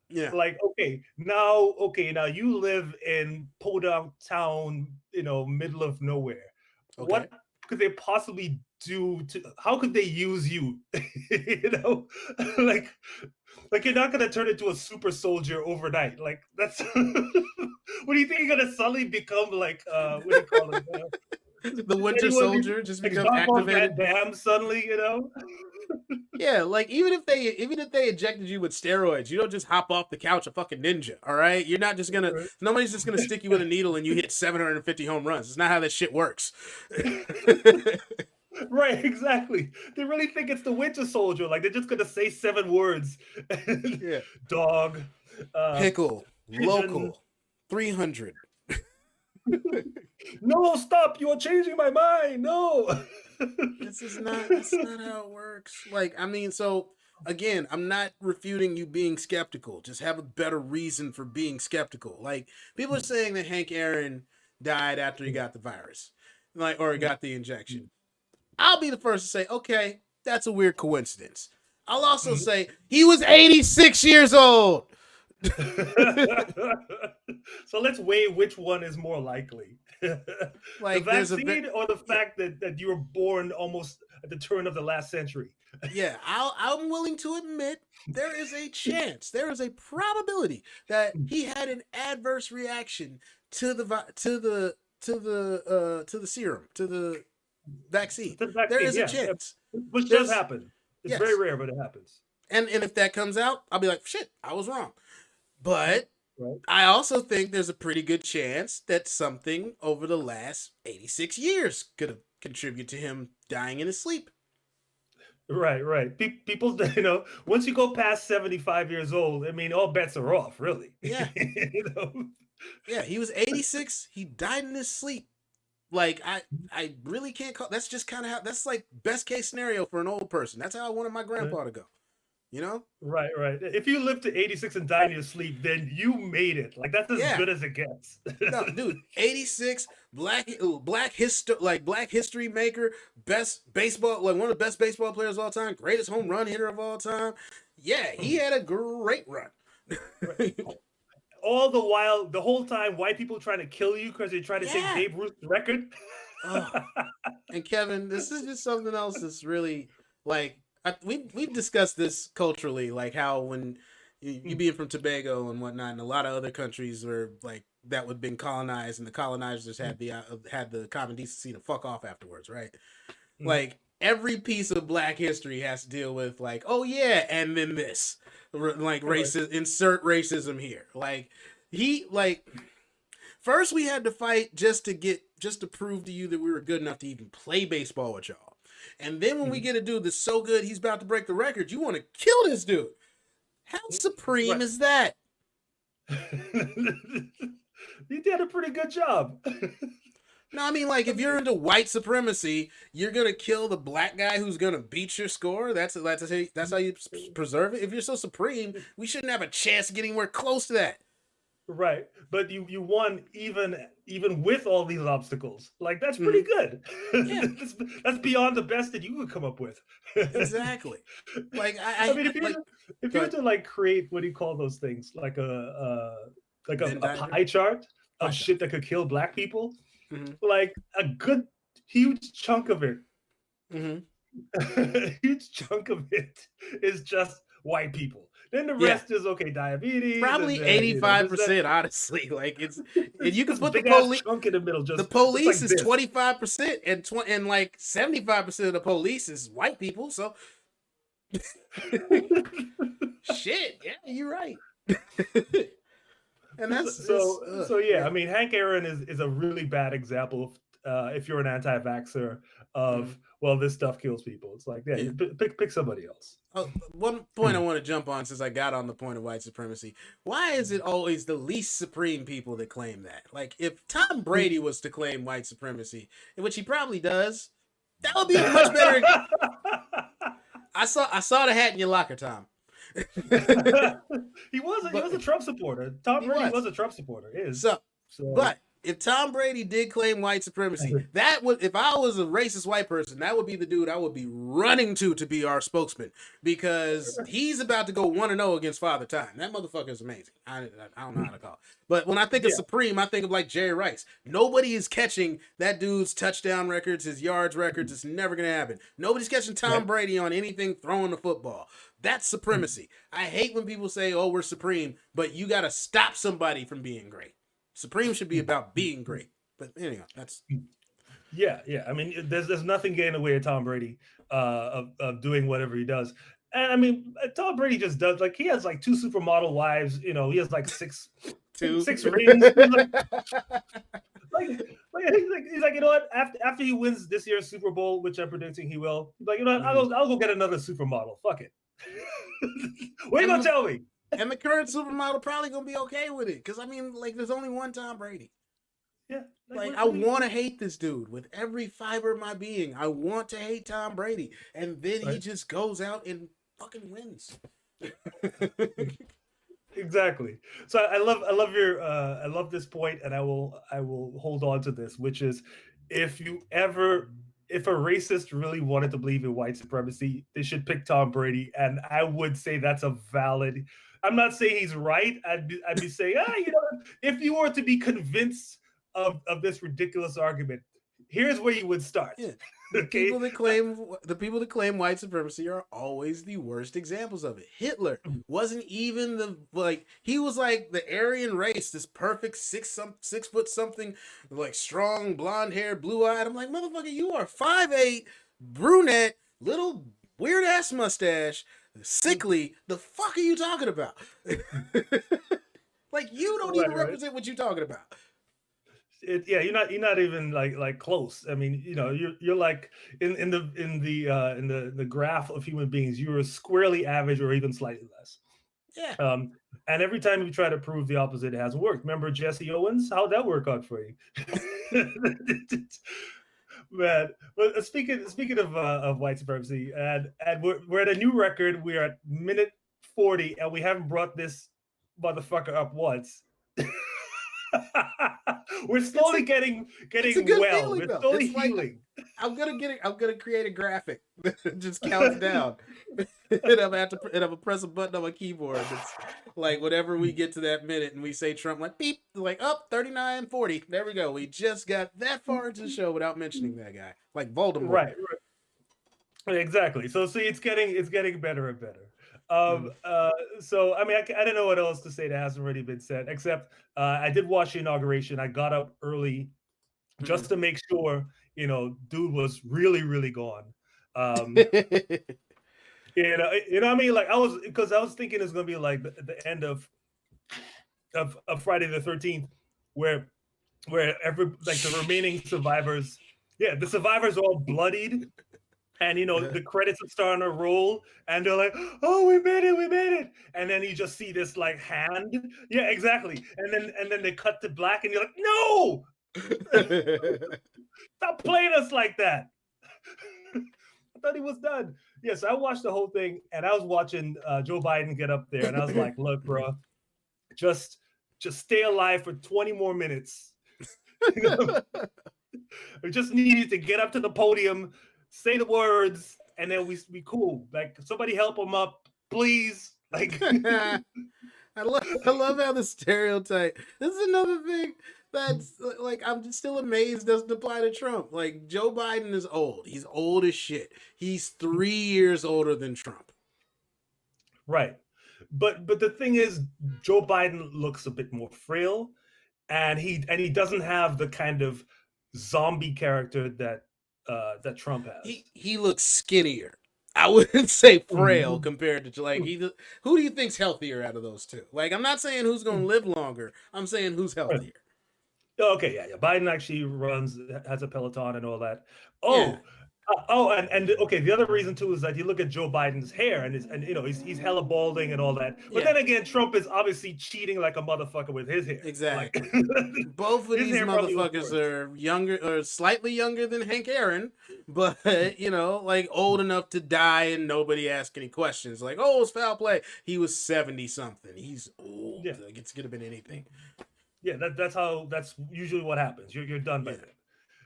Yeah. Like, okay, now you live in Podunk Town, middle of nowhere. Okay. What could they possibly do to? How could they use you? you know, like like you're not gonna turn into a super soldier overnight. Like that's what do you think you're gonna suddenly become like what do you call it? The Winter Anyone be Soldier just like becomes Jean-Claude activated. Van Damme suddenly? Yeah, like even if they injected you with steroids, you don't just hop off the couch a fucking ninja. All right, you're not just gonna. Nobody's just gonna stick you with a needle and you hit 750 home runs. It's not how that shit works. Right, exactly. They really think it's the Winter Soldier. Like they're just gonna say 7 words. Yeah. Dog, uh, Pickle, pigeon. local, 300. No, stop! You are changing my mind. No. That's not how it works. Like, I mean, so again, I'm not refuting you being skeptical. Just have a better reason for being skeptical. Like, people are saying that Hank Aaron died after he got the virus. Like, or he got the injection. I'll be the first to say, okay, that's a weird coincidence. I'll also say he was 86 years old. So let's weigh which one is more likely. The Like there's a bit, vaccine or the yeah, fact that you were born almost at the turn of the last century. yeah. I'm willing to admit there is a chance, there is a probability that he had an adverse reaction to the serum, to the vaccine. The There vaccine, is a yeah, yeah, chance. which does There's happen. It's very yes, rare, but it happens. and if that comes out, I'll be like, shit, I was wrong. Right, But right. I also think there's a pretty good chance that something over the last 86 years could have contributed to him dying in his sleep. Right, right. People, once you go past 75 years old, I mean, all bets are off, really. Yeah. you know? Yeah, he was 86. He died in his sleep. Like I really can't call that's just kind of how that's like best case scenario for an old person. That's how I wanted my grandpa to go. You know? Right, right. If you live to 86 and die in your sleep, then you made it. Like that's as Yeah. good as it gets. No, dude, 86, black history maker, best baseball, like one of the best baseball players of all time, greatest home run hitter of all time. Yeah, he had a great run. All the while, the whole time, white people trying to kill you because they're trying to take Yeah. Babe Ruth's record. Oh. And Kevin, this is just something else that's really Like we've discussed this culturally, like how when you being from Tobago and whatnot, and a lot of other countries were like that would been colonized, and the colonizers had the common decency to fuck off afterwards, right? Like every piece of Black history has to deal with like, oh yeah, and then this, like racist, insert racism here. Like first we had to fight just to prove to you that we were good enough to even play baseball with y'all. And then when we get a dude that's so good he's about to break the record, you want to kill this dude. How supreme is that? You did a pretty good job. No, I mean, like, if you're into white supremacy, you're gonna kill the black guy who's gonna beat your score. That's how you preserve it. If you're so supreme, we shouldn't have a chance of getting anywhere close to that. Right, but you won even with all these obstacles. Like that's pretty good. Yeah. That's beyond the best that you would come up with. Exactly. Like I mean, if you were to like create, what do you call those things? Like a pie chart of shit that could kill Black people. Like a good huge chunk of it. A huge chunk of it is just white people. Then the rest is diabetes. Probably 85%, honestly. Like it's, and you can put the police chunk in the middle. Just the police is 25%, and like 75% of the police is white people. So shit, yeah, you're right. And that's so yeah. I mean, Hank Aaron is a really bad example of if you're an anti-vaxxer of well, this stuff kills people. It's like pick somebody else. One point I want to jump on since I got on the point of white supremacy. Why is it always the least supreme people that claim that? Like if Tom Brady was to claim white supremacy, which he probably does, that would be much better. I saw the hat in your locker, Tom. He was a Trump supporter. Tom Brady was a Trump supporter. But if Tom Brady did claim white supremacy, that would, if I was a racist white person, that would be the dude I would be running to be our spokesman, because he's about to go 1-0 against Father Time. That motherfucker is amazing. I don't know how to call it. But when I think of supreme, I think of like Jerry Rice. Nobody is catching that dude's touchdown records, his yards records. It's never going to happen. Nobody's catching Tom Brady on anything throwing the football. That's supremacy. I hate when people say, oh, we're supreme, but you got to stop somebody from being great. Supreme should be about being great. But anyhow, that's... Yeah. I mean, there's nothing getting away with Tom Brady of doing whatever he does. And I mean, Tom Brady just does, like, he has like 2 supermodel wives. You know, he has like 6 rings. He's like, you know what? After he wins this year's Super Bowl, which I'm predicting he will, he's like, you know what? I'll go get another supermodel. Fuck it. What are you gonna tell me? And the current supermodel probably gonna be okay with it, because I mean, like, there's only one Tom Brady. Yeah, like I want to hate this dude with every fiber of my being. I want to hate Tom Brady, and then he just goes out and fucking wins. Exactly. So I love this point, and I will hold on to this, which is if a racist really wanted to believe in white supremacy, they should pick Tom Brady. And I would say that's a valid. I'm not saying he's right. I'd be saying, you know, if you were to be convinced of this ridiculous argument, here's where you would start. Yeah. The people that claim white supremacy are always the worst examples of it. Hitler wasn't even he was like the Aryan race, this perfect 6 foot something, like strong, blonde hair, blue eyed. I'm like, motherfucker, you are 5'8", brunette, little weird ass mustache, sickly. The fuck are you talking about? Like, you don't even represent what you're talking about. You're not even like close. I mean, you know, you're like in the graph of human beings, you're squarely average or even slightly less. Yeah. And every time you try to prove the opposite, it hasn't worked. Remember Jesse Owens? How'd that work out for you? Man, but speaking of white supremacy, and we're at a new record. We're at minute 40, and we haven't brought this motherfucker up once. We're slowly getting well. We're slowly healing. I'm gonna create a graphic that just counts down, and I'm gonna press a button on my keyboard. It's like whenever we get to that minute and we say Trump, like beep, like up 39-40. There we go. We just got that far into the show without mentioning that guy, like Voldemort. Right. Exactly. So see, it's getting better and better. Mm. So I mean, I don't know what else to say that hasn't already been said, except I did watch the inauguration. I got up early just Mm. to make sure, dude was really, really gone. Um, you know what I mean? Like I was thinking it's gonna be like the end of Friday the 13th, where every like the remaining survivors, yeah, the survivors are all bloodied, and the credits are starting to roll, and they're like, "Oh, we made it!" And then you just see this like hand, yeah, exactly, and then they cut to black, and you're like, "No, stop playing us like that." I thought he was done. Yes, I watched the whole thing, and I was watching Joe Biden get up there, and I was like, "Look, bro, just stay alive for 20 more minutes." You know, we just needed to get up to the podium, say the words, and then we be cool. Like somebody help him up, please. Like I love how the stereotype. This is another thing that's like I'm just still amazed doesn't apply to Trump. Like Joe Biden is old. He's old as shit. He's 3 years older than Trump. right. But the thing is, Joe Biden looks a bit more frail, and he doesn't have the kind of zombie character that Trump has. He looks skinnier. I wouldn't say frail Mhm. compared to like who do you think's healthier out of those two? Like I'm not saying who's gonna live longer. I'm saying who's healthier. Okay, yeah, yeah. Biden actually has a Peloton and all that. Yeah, Oh, and okay. The other reason too is that you look at Joe Biden's hair, and he's hella balding and all that. But yeah, then again, Trump is obviously cheating like a motherfucker with his hair. Like exactly. Both of his these hair probably looks motherfuckers worse. are younger or slightly younger than Hank Aaron, but like old enough to die and nobody ask any questions. Like, oh, it's foul play. He was 70 something. He's old. Yeah, Like it could have been anything. yeah. That's usually what happens. You're done by Yeah. then.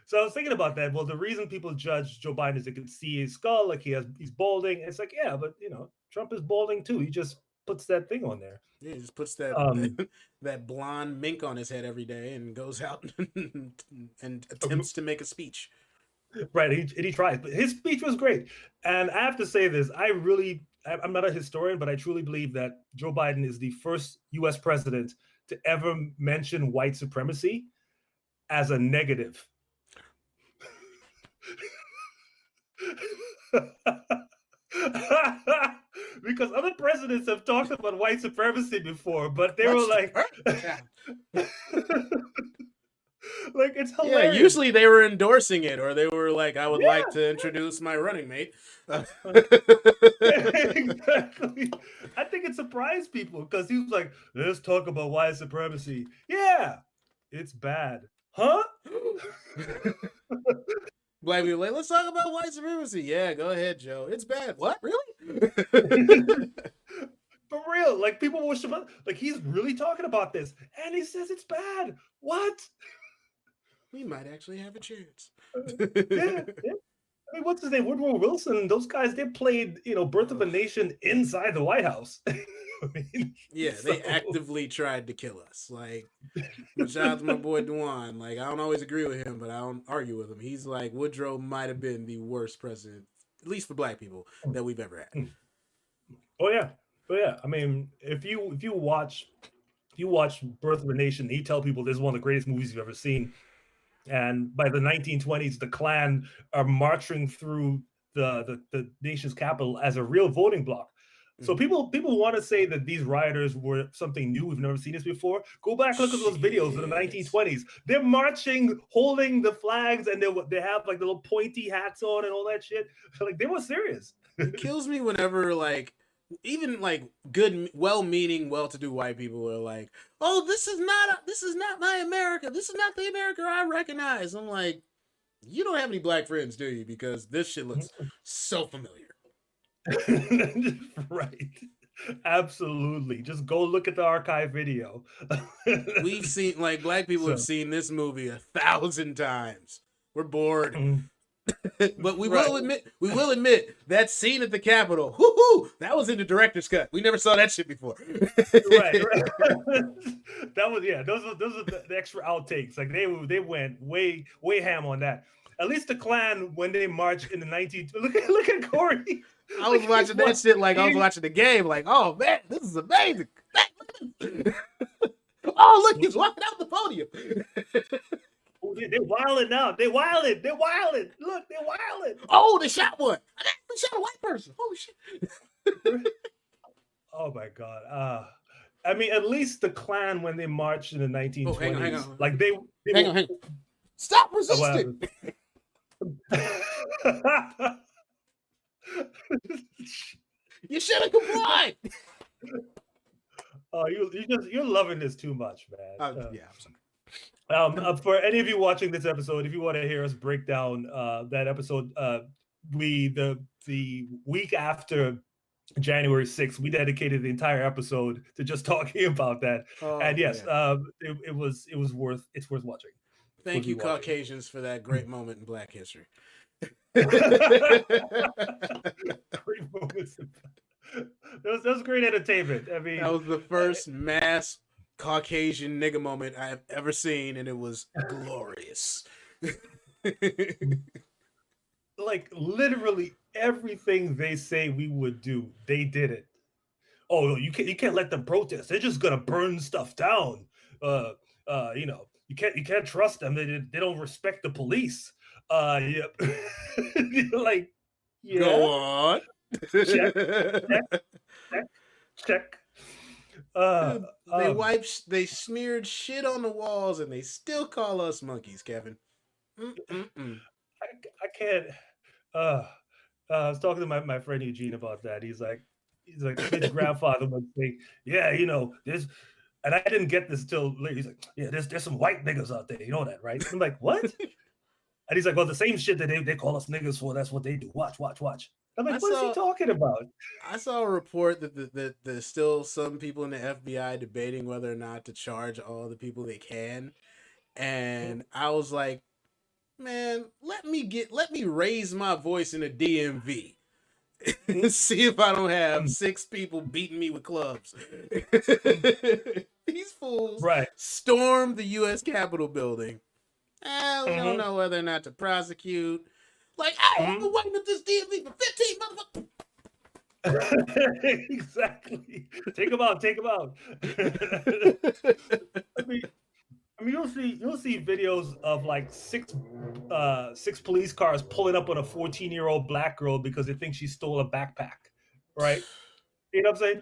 So I was thinking about that. Well, the reason people judge Joe Biden is they can see his skull, like he's balding. It's like, yeah, but Trump is balding too. He just puts that thing on there. Yeah, he just puts that Um, that blonde mink on his head every day and goes out and attempts to make a speech. right. He tries, but his speech was great. And I have to say this: I'm not a historian, but I truly believe that Joe Biden is the first U.S. president to ever mention white supremacy as a negative. Because other presidents have talked about white supremacy before, but they were What's the like, perfect time? like it's Yeah, hilarious. usually they were endorsing it or they were like, I would like Yeah, to introduce my running mate. exactly. I think it surprised people because he was like, let's talk about white supremacy. Yeah, it's bad. Huh? Black people like, let's talk about white supremacy. Yeah, go ahead, Joe. It's bad. What? Really? For real. Like people were like he's really talking about this. And he says it's bad. What? We might actually have a chance. Yeah, yeah. I mean, what's his name? Woodrow Wilson. Those guys, they played, Birth of a Nation inside the White House. I mean, Yeah, they so actively tried to kill us. Like, but shout out to my boy Dewan. Like, I don't always agree with him, but I don't argue with him. He's like, Woodrow might have been the worst president, at least for black people, that we've ever had. oh yeah. Oh yeah. I mean, if you watch Birth of a Nation, you tell people this is one of the greatest movies you've ever seen. And by the 1920s, the Klan are marching through the nation's capital as a real voting bloc. So Mm-hmm. people want to say that these rioters were something new. We've never seen this before. Go back, look at those videos in the Shit. 1920s. They're marching, holding the flags, and they have like the little pointy hats on and all that shit. Like they were serious. It kills me whenever like even like good well-meaning well-to-do white people are like, oh, this is not my America, this is not the America I recognize. I'm like, you don't have any black friends, do you? Because this shit looks so familiar. Right. Absolutely. Just go look at the archive video. We've seen like black people have So, seen this movie 1,000 times. We're bored. But right. we will admit that scene at the Capitol, whoo, that was in the director's cut. We never saw that shit before. Right, right. That was, yeah. Those are the extra outtakes. Like they went way ham on that. at least the Klan when they marched in the 19. Look at Corey. I was watching that shit like I was watching the game. Like, oh man, this is amazing. Oh look, he's walking out the podium. Oh, they're wilding out. They're wilding. They're wilding. Look, they're wilding. Oh, they shot one. They shot a white person. Holy shit. Oh my god. I mean, at least the Klan when they marched in the 1920s, hang on. like hang on. Stop resisting. You should have complied. Oh, you're loving this too much, man. Yeah, I'm sorry. For any of you watching this episode, if you want to hear us break down that episode, the week after January 6th, we dedicated the entire episode to just talking about that. And yes, it was worth watching. Thank you, Caucasians, for that great moment in Black history. Great moments. That was great entertainment. I mean, that was the first mass Caucasian nigga moment I have ever seen, and it was glorious. Like literally everything they say we would do, they did it. Oh, you can't let them protest. They're just gonna burn stuff down. You know, you can't trust them. They don't respect the police. Yep. Like, yeah. Go on. Check. They smeared shit on the walls, and they still call us monkeys, Kevin. I can't. I was talking to my friend Eugene about that. He's like his grandfather would say, yeah, you know, there's, and I didn't get this till later. He's like, yeah, there's some white niggas out there. You know that, right? I'm like, what? And he's like, well, the same shit that they call us niggas for, that's what they do. Watch. I'm like, what is he talking about? I saw a report that there's still some people in the FBI debating whether or not to charge all the people they can. And I was like, man, let me raise my voice in a DMV. See if I don't have 6 people beating me with clubs. These fools stormed the U.S. Capitol building. We don't know whether or not to prosecute. Like, I've been waiting at this DMV for 15 motherfuckers. Exactly. Take them out. I mean, you'll see videos of like 6 police cars pulling up on a 14-year-old black girl because they think she stole a backpack, right? You know what I'm saying?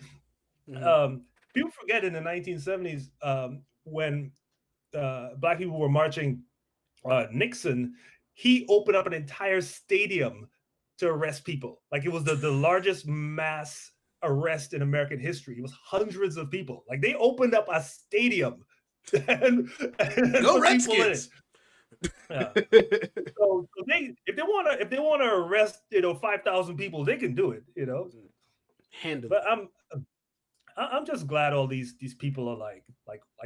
Mm-hmm. People forget in the 1970s when black people were marching Nixon, he opened up an entire stadium to arrest people. Like it was the largest mass arrest in American history. It was hundreds of people. Like they opened up a stadium and go Redskins. Yeah. So if they want to arrest 5,000 people, they can do it. Handle. But I'm just glad all these people are like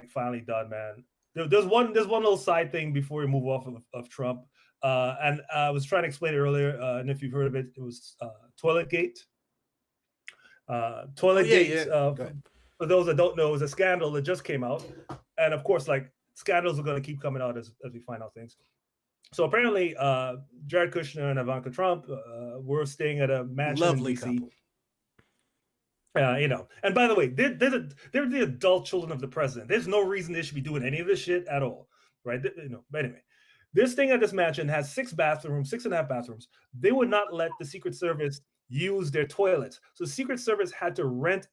finally done, man. There's one little side thing before we move off of Trump, and I was trying to explain it earlier, and if you've heard of it, it was Toiletgate. Toiletgate. For those that don't know, is a scandal that just came out, and of course, like scandals are going to keep coming out as we find out things. So apparently, Jared Kushner and Ivanka Trump were staying at a mansion in DC. Couple. And by the way, they're the adult children of the president. There's no reason they should be doing any of this shit at all, right? But anyway, this thing at this mansion has 6.5 bathrooms. They would not let the Secret Service use their toilets, so the Secret Service had to rent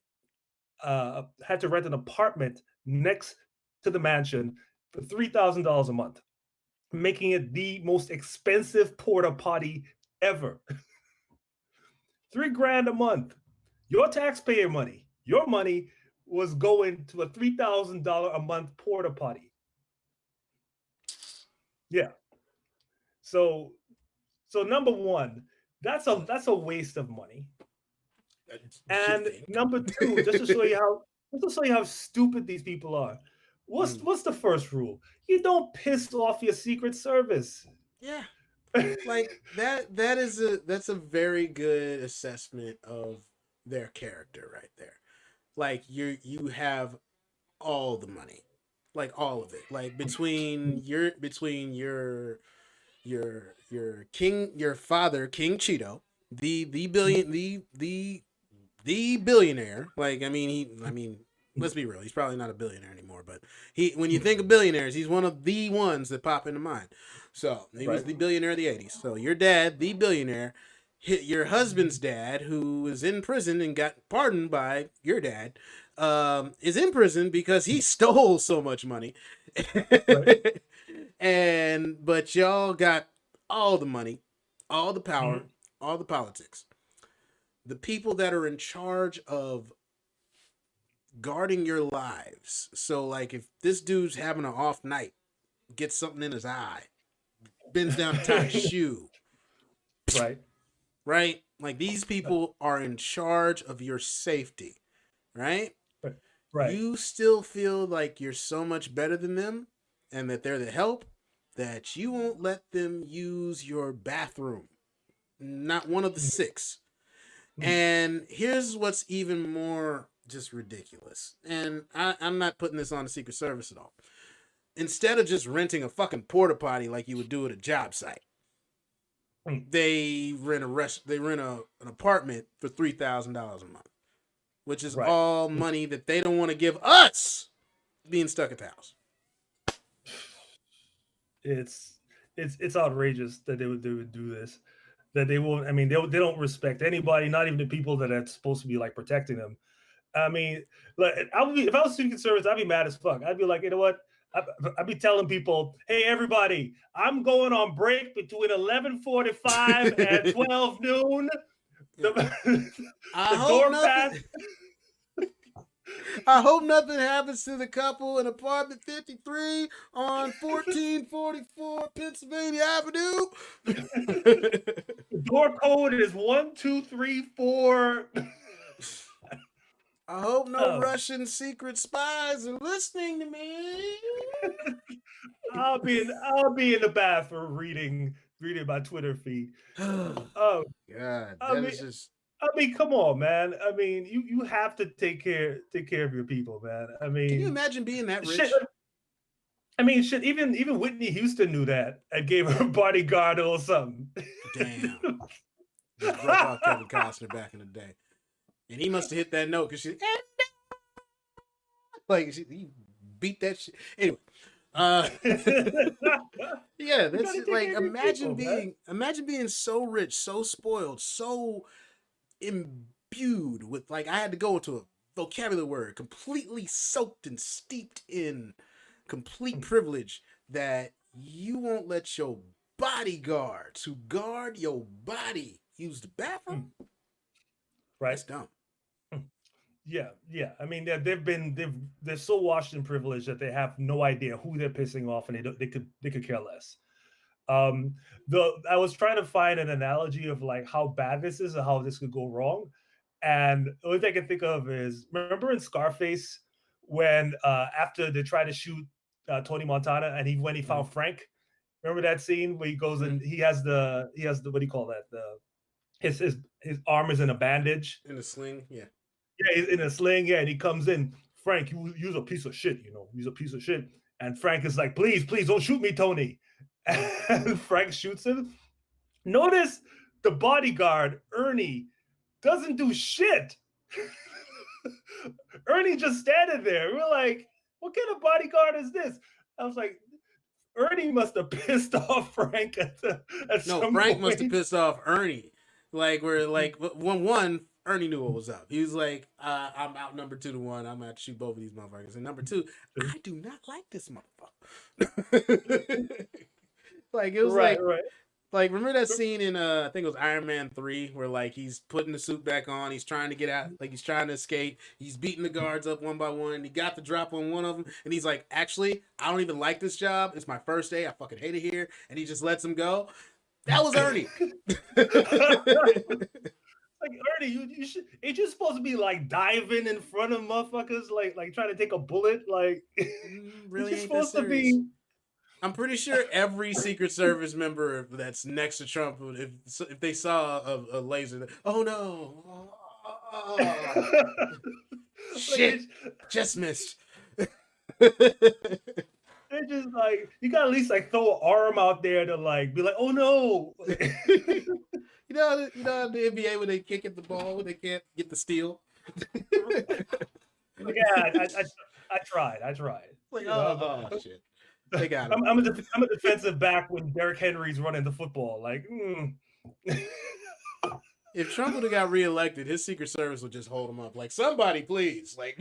an apartment next to the mansion for $3,000 a month, making it the most expensive porta potty ever. $3,000 a month. Your taxpayer money, your money was going to a $3,000 a month porta potty. Yeah. So number one, that's a waste of money. And number two, just to show you how stupid these people are. What's the first rule? You don't piss off your Secret Service. Yeah. Like that's a very good assessment of their character right there. Like you have all the money, like all of it, like between your your father, King Cheeto, the billionaire. Like, I mean, let's be real. He's probably not a billionaire anymore, but when you think of billionaires, he's one of the ones that pop into mind. So he was the billionaire of the '80s. So your dad, the billionaire, your husband's dad, who was in prison and got pardoned by your dad, is in prison because he stole so much money. Right. But y'all got all the money, all the power, all the politics. The people that are in charge of guarding your lives. So, like, if this dude's having an off night, gets something in his eye, bends down to tie his shoe. Right? Like, these people are in charge of your safety, right? Right. You still feel like you're so much better than them and that they're the help that you won't let them use your bathroom. Not one of the 6. And here's what's even more just ridiculous. And I'm not putting this on the Secret Service at all. Instead of just renting a fucking porta potty like you would do at a job site, they rent an apartment for $3,000 a month, which is all money that they don't want to give us being stuck at the house. It's outrageous that they would do this. That they won't. I mean, they don't respect anybody, not even the people that are supposed to be like protecting them. I mean, like if I was Secret Service, I'd be mad as fuck. I'd be like, you know what? I'd be telling people, hey, everybody, I'm going on break between 11:45 and 12 noon. I hope nothing happens to the couple in apartment 53 on 1444 Pennsylvania Avenue. The door code is 1234. I hope no Russian secret spies are listening to me. I'll be in the bathroom reading my Twitter feed. Oh God, I mean, come on, man. I mean, you have to take care of your people, man. I mean, can you imagine being that rich? Shit, I mean, shit. Even Whitney Houston knew that and gave her bodyguard or something. Damn. Broke off Kevin Costner back in the day, and he must have hit that note because he beat that shit. Anyway, yeah, that's like imagine being so rich, so spoiled, so imbued with, like, I had to go into a vocabulary word, completely soaked and steeped in complete privilege, that you won't let your bodyguards who guard your body use the bathroom. Right. That's dumb. Yeah. I mean, they're so washed in privilege that they have no idea who they're pissing off, and they could care less. I was trying to find an analogy of like how bad this is and how this could go wrong, and the only thing I can think of is, remember in Scarface when after they try to shoot Tony Montana and when he found Frank, remember that scene where he goes and he has the what do you call that, his arm is in a bandage, in a sling, yeah, he's in a sling, and he comes in, Frank, you're a piece of shit, he's a piece of shit, and Frank is like, please don't shoot me, Tony. And Frank shoots him. Notice the bodyguard, Ernie, doesn't do shit. Ernie just standing there. We're like, what kind of bodyguard is this? I was like, Ernie must have pissed off Frank at some Frank point. must have pissed off Ernie. Like, we're like, one, Ernie knew what was up. He was like, I'm outnumbered 2-1. I'm going to shoot both of these motherfuckers. And number 2, I do not like this motherfucker. Like, it was right. Like, remember that scene in I think it was Iron Man 3 where, like, he's putting the suit back on, he's trying to get out, like, he's trying to escape, he's beating the guards up one by one, he got the drop on one of them, and he's like, actually, I don't even like this job, it's my first day, I fucking hate it here, and he just lets him go. That was Ernie. Like, Ernie, you should, ain't you supposed to be like diving in front of motherfuckers, like trying to take a bullet, like really ain't supposed to be. I'm pretty sure every Secret Service member that's next to Trump, if they saw a laser, oh no, shit, just missed. They're just like, you got to at least like throw an arm out there to like be like, oh no. You know the NBA when they can't get the ball, when they can't get the steal. Yeah, I tried. Like, You know, oh shit, they got him. I'm a defensive back when Derrick Henry's running the football. Like, If Trump would have got reelected, his Secret Service would just hold him up. Like, somebody, please. Like,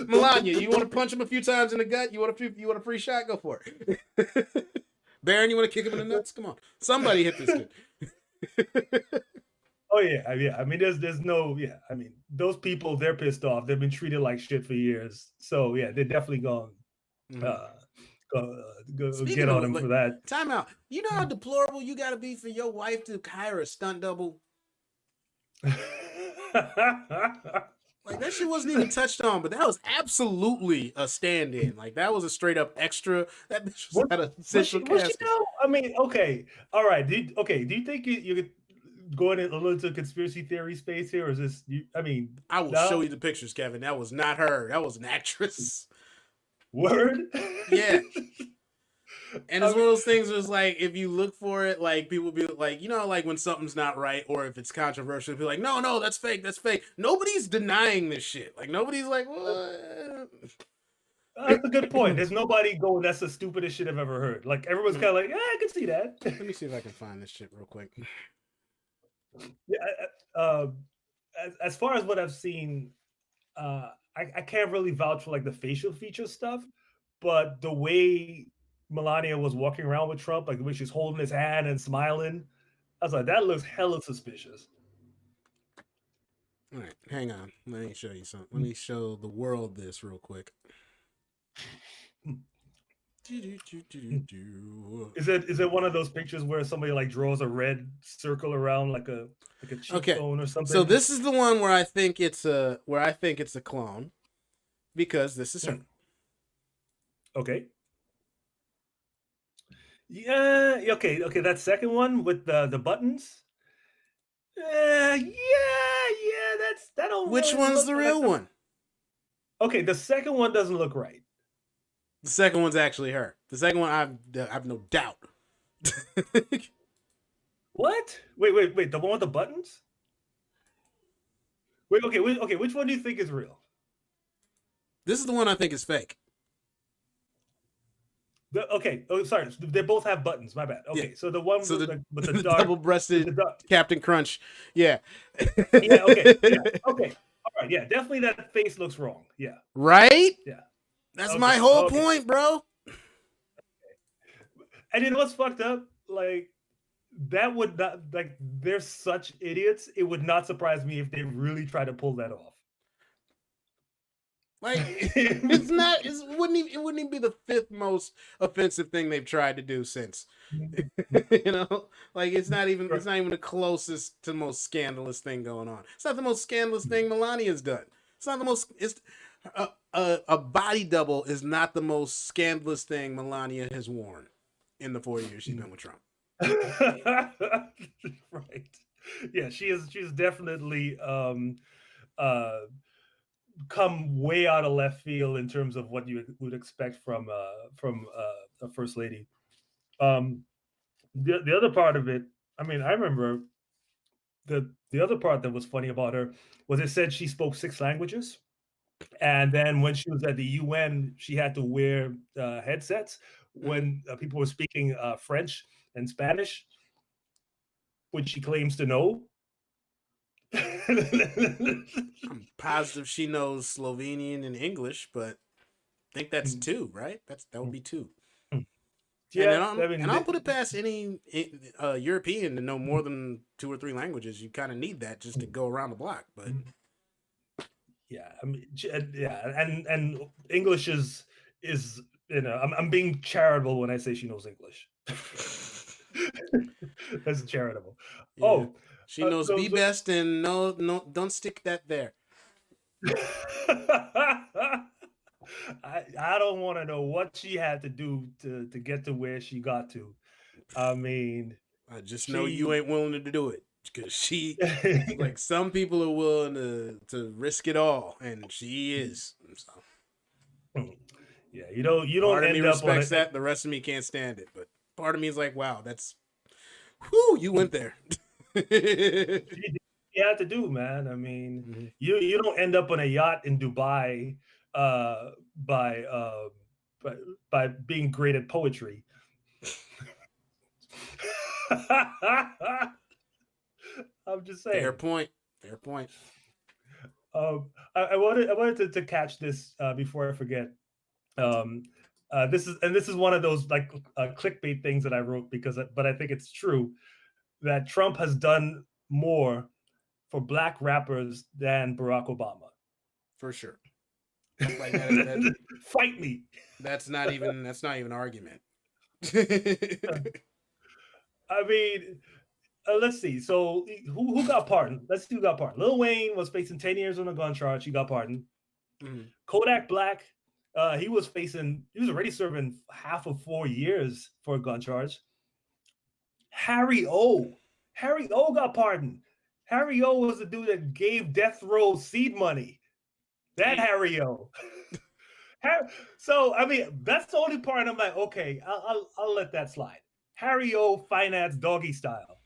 Melania, you want to punch him a few times in the gut? You want a free shot? Go for it. Baron, you want to kick him in the nuts? Come on, somebody hit this kid. Oh yeah, yeah. I mean, there's no, yeah. I mean, those people, they're pissed off. They've been treated like shit for years. So yeah, they're definitely going go get on them for that. Time out. You know how deplorable you got to be for your wife to hire a stunt double? Like, that shit wasn't even touched on, but that was absolutely a stand-in. Like, that was a straight up extra. That bitch was at a central casket. I mean, okay, all right. Do you think you going a little into conspiracy theory space here, or is this? I mean, I will show you the pictures, Kevin. That was not her. That was an actress. Word. Yeah. And it's one of those things where it's like, if you look for it, like, people be like, you know, like when something's not right or if it's controversial, people be like, no, that's fake. Nobody's denying this shit. Like, nobody's like, what? That's a good point. There's nobody going, that's the stupidest shit I've ever heard. Like, everyone's kind of like, yeah, I can see that. Let me see if I can find this shit real quick. Yeah, as far as what I've seen, I can't really vouch for like the facial feature stuff, but the way Melania was walking around with Trump, like the way she's holding his hand and smiling, I was like, that looks hella suspicious. All right, hang on. Let me show you something. Let me show the world this real quick. Is it one of those pictures where somebody like draws a red circle around like a cheekbone or something? So this is the one where I think it's a clone, because this is her. Okay. Yeah. Okay. That second one with the buttons. Yeah. That don't. Which one's the real one? Okay, the second one doesn't look right. The second one's actually her. The second one, I've no doubt. What? Wait. The one with the buttons? Wait. Okay. Which one do you think is real? This is the one I think is fake. Okay. Oh, sorry. They both have buttons. My bad. Okay. Yeah. So the one with the dark, double-breasted Captain Crunch. Yeah. Yeah. Okay. Yeah. Okay. All right. Yeah. Definitely, that face looks wrong. Yeah. Right. Yeah. That's my whole point, bro. And you know what's fucked up? Like, that would not, like, they're such idiots. It would not surprise me if they really try to pull that off. Like, it wouldn't even be the fifth most offensive thing they've tried to do since. You know, like, it's not even the closest to the most scandalous thing going on. It's not the most scandalous thing Melania's done. It's not the most. It's a body double is not the most scandalous thing Melania has worn in the 4 years she's been with Trump. Right. Yeah, she's definitely come way out of left field in terms of what you would expect from a first lady. The other part of it, I mean, I remember the other part that was funny about her was it said she spoke 6 languages. And then when she was at the UN, she had to wear headsets when people were speaking French and Spanish, which she claims to know. I'm positive she knows Slovenian and English, but I think that's 2, right? That would be 2. Yeah, and I'll put it past any European to know more than 2 or 3 languages. You kind of need that just to go around the block, but. Yeah, I mean, yeah, and English is I'm being charitable when I say she knows English. That's charitable. Yeah. Oh, she knows be best and no, don't stick that there. I don't want to know what she had to do to get to where she got to. I mean, I just know you ain't willing to do it. because like some people are willing to risk it all, and she is. So. Yeah, you don't Part of me end up on respects it. that. The rest of me can't stand it. But part of me is like, wow, that's whoo, you went there. You have to do, man. I mean, Mm-hmm. you don't end up on a yacht in Dubai uh, by, uh, by by being great at poetry. I'm just Fair saying. point. Fair point. I wanted to catch this before I forget. Um, this is one of those like clickbait things that I wrote but I think it's true that Trump has done more for black rappers than Barack Obama. For sure. Like that Fight me. that's not even an argument. I mean, let's see. So who got pardoned? Let's see who got pardoned. Lil Wayne was facing 10 years on a gun charge. He got pardoned. Mm-hmm. Kodak Black, he was already serving half of 4 years for a gun charge. Harry O. Harry O got pardoned. Harry O was the dude that gave Death Row seed money. That Harry O. So I mean, that's the only part I'm like, okay, I'll let that slide. Harry O finance Doggy Style.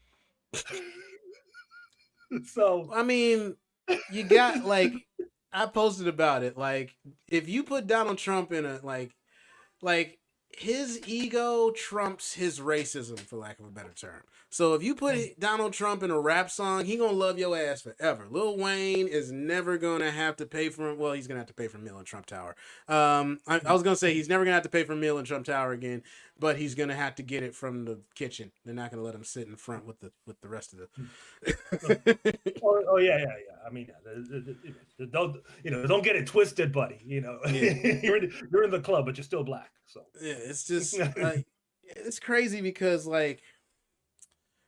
So I mean, you got like I posted about it. Like, if you put Donald Trump in a like his ego trumps his racism, for lack of a better term. So if you put Donald Trump in a rap song, he gonna love your ass forever. Lil Wayne is never gonna have to pay for, well, he's gonna have to pay for a meal in Trump Tower. I was gonna say he's never gonna have to pay for a meal in Trump Tower again, but he's gonna have to get it from the kitchen. They're not gonna let him sit in front with the rest of the. oh yeah. I mean, don't get it twisted, buddy. Yeah. you're in the club, but you're still black. So yeah, it's just like it's crazy because like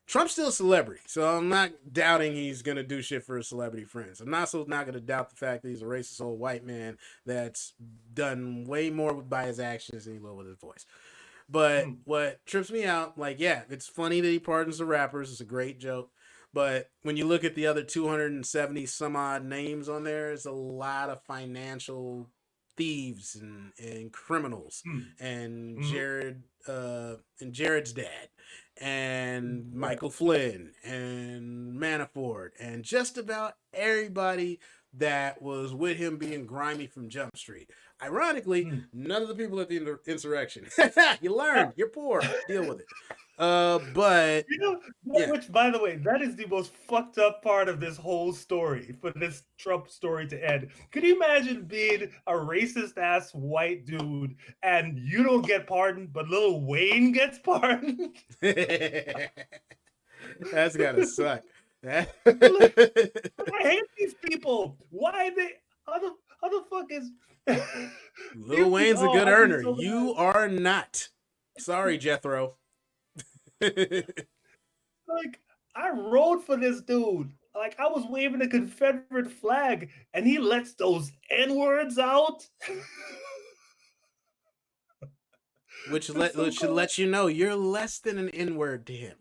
Trump's still a celebrity, so I'm not doubting he's gonna do shit for his celebrity friends. I'm not gonna doubt the fact that he's a racist old white man that's done way more by his actions than he will with his voice. But what trips me out, like, yeah, it's funny that he pardons the rappers. It's a great joke. But when you look at the other 270 some odd names on there, it's a lot of financial thieves and criminals and Jared's dad and Michael Flynn and Manafort and just about everybody that was with him being grimy from Jump Street. Ironically, none of the people at the insurrection. You learned. You're poor. Deal with it. But which, by the way, that is the most fucked up part of this whole story for this Trump story to end. Could you imagine being a racist ass white dude and you don't get pardoned, but Lil Wayne gets pardoned? That's gotta suck. I hate these people. Why they? How the fuck is? Lil Wayne's a good earner. So you are not. Sorry, Jethro. Like, I rode for this dude. Like, I was waving a Confederate flag, and he lets those N-words out. Which should let you know you're less than an N-word to him.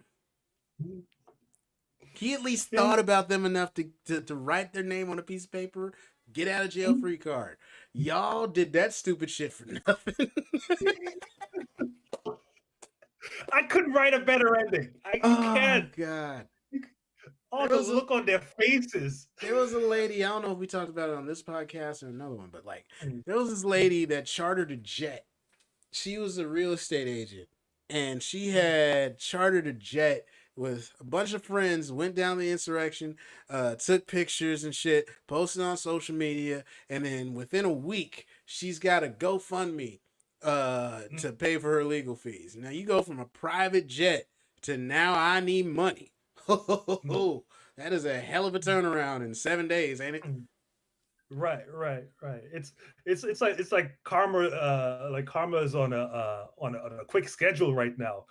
He at least thought about them enough to write their name on a piece of paper, get out of jail free card. Y'all did that stupid shit for nothing. I couldn't write a better ending. I can't. Oh, God. All the look on their faces. There was a lady, I don't know if we talked about it on this podcast or another one, but like, there was this lady that chartered a jet. She was a real estate agent, and she had chartered a jet with a bunch of friends, went down the insurrection, took pictures and shit, posted on social media, and then within a week, she's got a GoFundMe to pay for her legal fees. Now you go from a private jet to now I need money. That is a hell of a turnaround in 7 days, ain't it? Right. It's like karma. Like karma is on a quick schedule right now.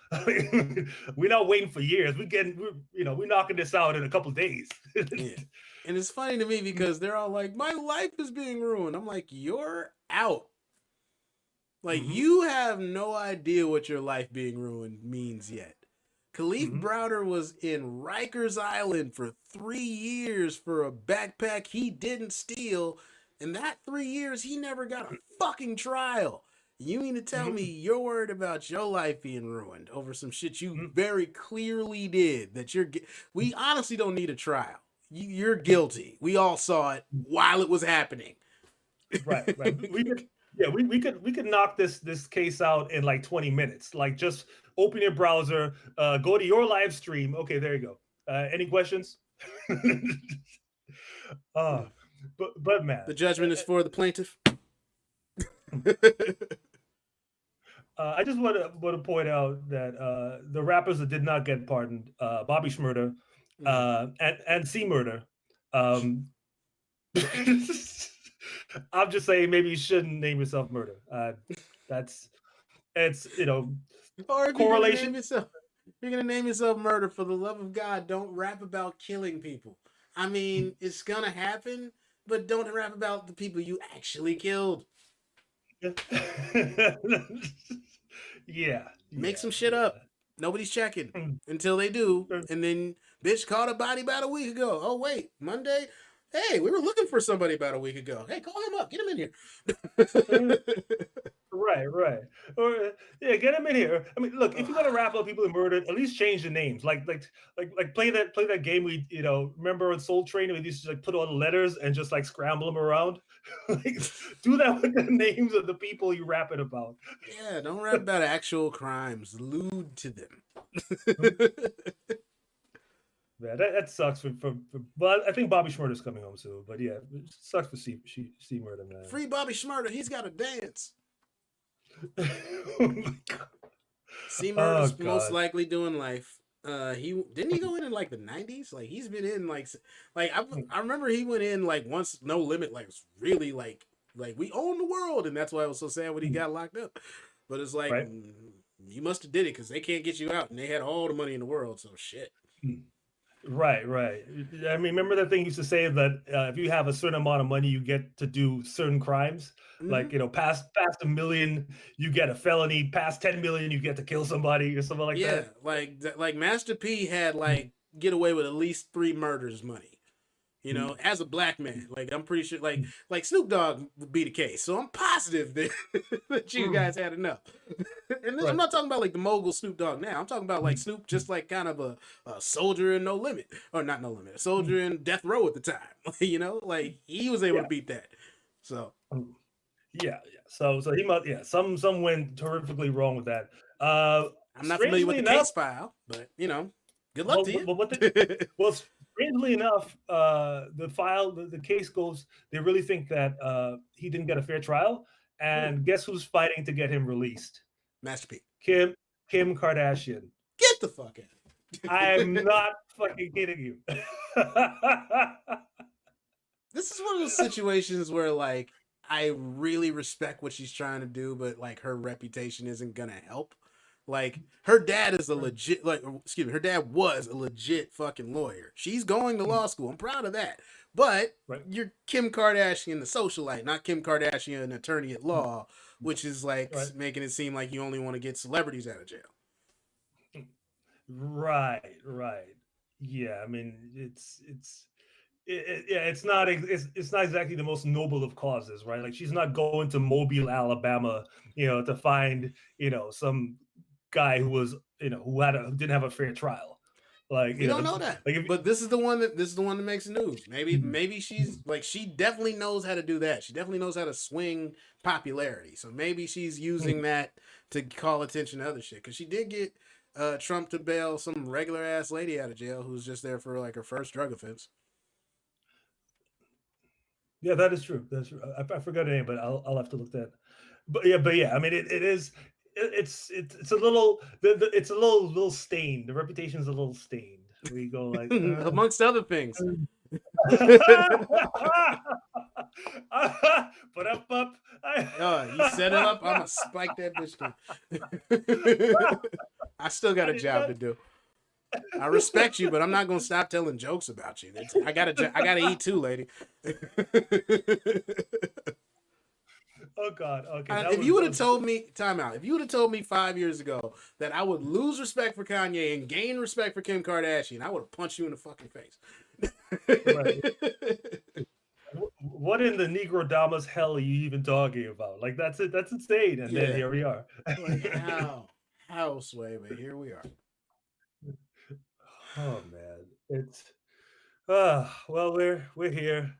We're not waiting for years. We're knocking this out in a couple of days. Yeah. And it's funny to me because they're all like, my life is being ruined. I'm like, you're out. Like, you have no idea what your life being ruined means yet. Khalif Browder was in Rikers Island for 3 years for a backpack he didn't steal. In that 3 years, he never got a fucking trial. You mean to tell me you're worried about your life being ruined over some shit you very clearly did? We honestly don't need a trial. You're guilty. We all saw it while it was happening. Right. We could knock this case out in like 20 minutes. Like, just open your browser, go to your live stream. Okay, there you go. Any questions? But man, the judgment is for the plaintiff. I just want to point out that the rappers that did not get pardoned, Bobby Shmurda and C Murder. I'm just saying, maybe you shouldn't name yourself Murder. It's or if correlation. You're gonna name yourself Murder, for the love of God, don't rap about killing people. I mean, it's gonna happen, but don't rap about the people you actually killed. Make some shit up. Nobody's checking until they do, and then bitch caught a body about a week ago. Oh wait, Monday. Hey, we were looking for somebody about a week ago. Hey, call him up. Get him in here. Right. Or get him in here. I mean, look, if you're gonna rap about people who murdered, at least change the names. Like play that game we remember on Soul Train, we used to like put all the letters and just like scramble them around. Like, do that with the names of the people you rap it about. Yeah, don't rap about actual crimes. Allude to them. Yeah, that sucks but I think Bobby Shmurda's coming home soon. But yeah, it sucks for C Murder, man. Free Bobby Shmurda, he's got to dance. Oh my God. C Murder's most likely doing life. He go in like the 90s. Like, he's been in like I remember he went in like once No Limit, like really like we own the world, and that's why I was so sad when he got locked up. But it's like, you must have did it because they can't get you out, and they had all the money in the world. So shit. Right. I mean, remember that thing used to say that if you have a certain amount of money, you get to do certain crimes. Like, past $1 million, you get a felony. Past 10 million, you get to kill somebody or something like that. Yeah, like Master P had like get away with at least 3 murders money. As a black man, like I'm pretty sure, like Snoop Dogg would be the case. So I'm positive that you guys had enough. And I'm not talking about like the mogul Snoop Dogg now. I'm talking about like Snoop, just like kind of a soldier in No Limit, or not No Limit, a soldier in Death Row at the time. Like he was able to beat that. So yeah. So he must. Yeah, some went terrifically wrong with that. I'm not familiar with the case file, but good luck to you. Strangely enough, the case goes, they really think that he didn't get a fair trial. And guess who's fighting to get him released? Master P. Kim Kardashian. Get the fuck out. I'm not fucking kidding you. This is one of those situations where, like, I really respect what she's trying to do, but, like, her reputation isn't gonna help. Like, her dad is her dad was a legit fucking lawyer. She's going to law school. I'm proud of that. But you're Kim Kardashian, the socialite, not Kim Kardashian, an attorney at law, which is like making it seem like you only want to get celebrities out of jail. Right. Yeah, I mean, it's not exactly the most noble of causes, right? Like, she's not going to Mobile, Alabama, to find, some guy who was, who didn't have a fair trial. Like, you don't know that, but this is the one that makes the news. Maybe she's like, she definitely knows how to do that. She definitely knows how to swing popularity. So maybe she's using that to call attention to other shit. Because she did get Trump to bail some regular ass lady out of jail who's just there for like her first drug offense. Yeah, that is true. That's true. I forgot her name, but I'll have to look that. But yeah. I mean, it is. It's a little. It's a little stained. The reputation is a little stained. We go like amongst other things. But up. You set it up. I'm gonna spike that bitch. I still got a job to do. I respect you, but I'm not gonna stop telling jokes about you. I gotta eat too, lady. Oh God. Okay. If you would have told me, time out. If you would have told me 5 years ago that I would lose respect for Kanye and gain respect for Kim Kardashian, I would have punched you in the fucking face. Right. What in the Negro Damas hell are you even talking about? Like that's it. That's insane. And then here we are. Like how, Sway? But here we are. Oh man, it's well we're here.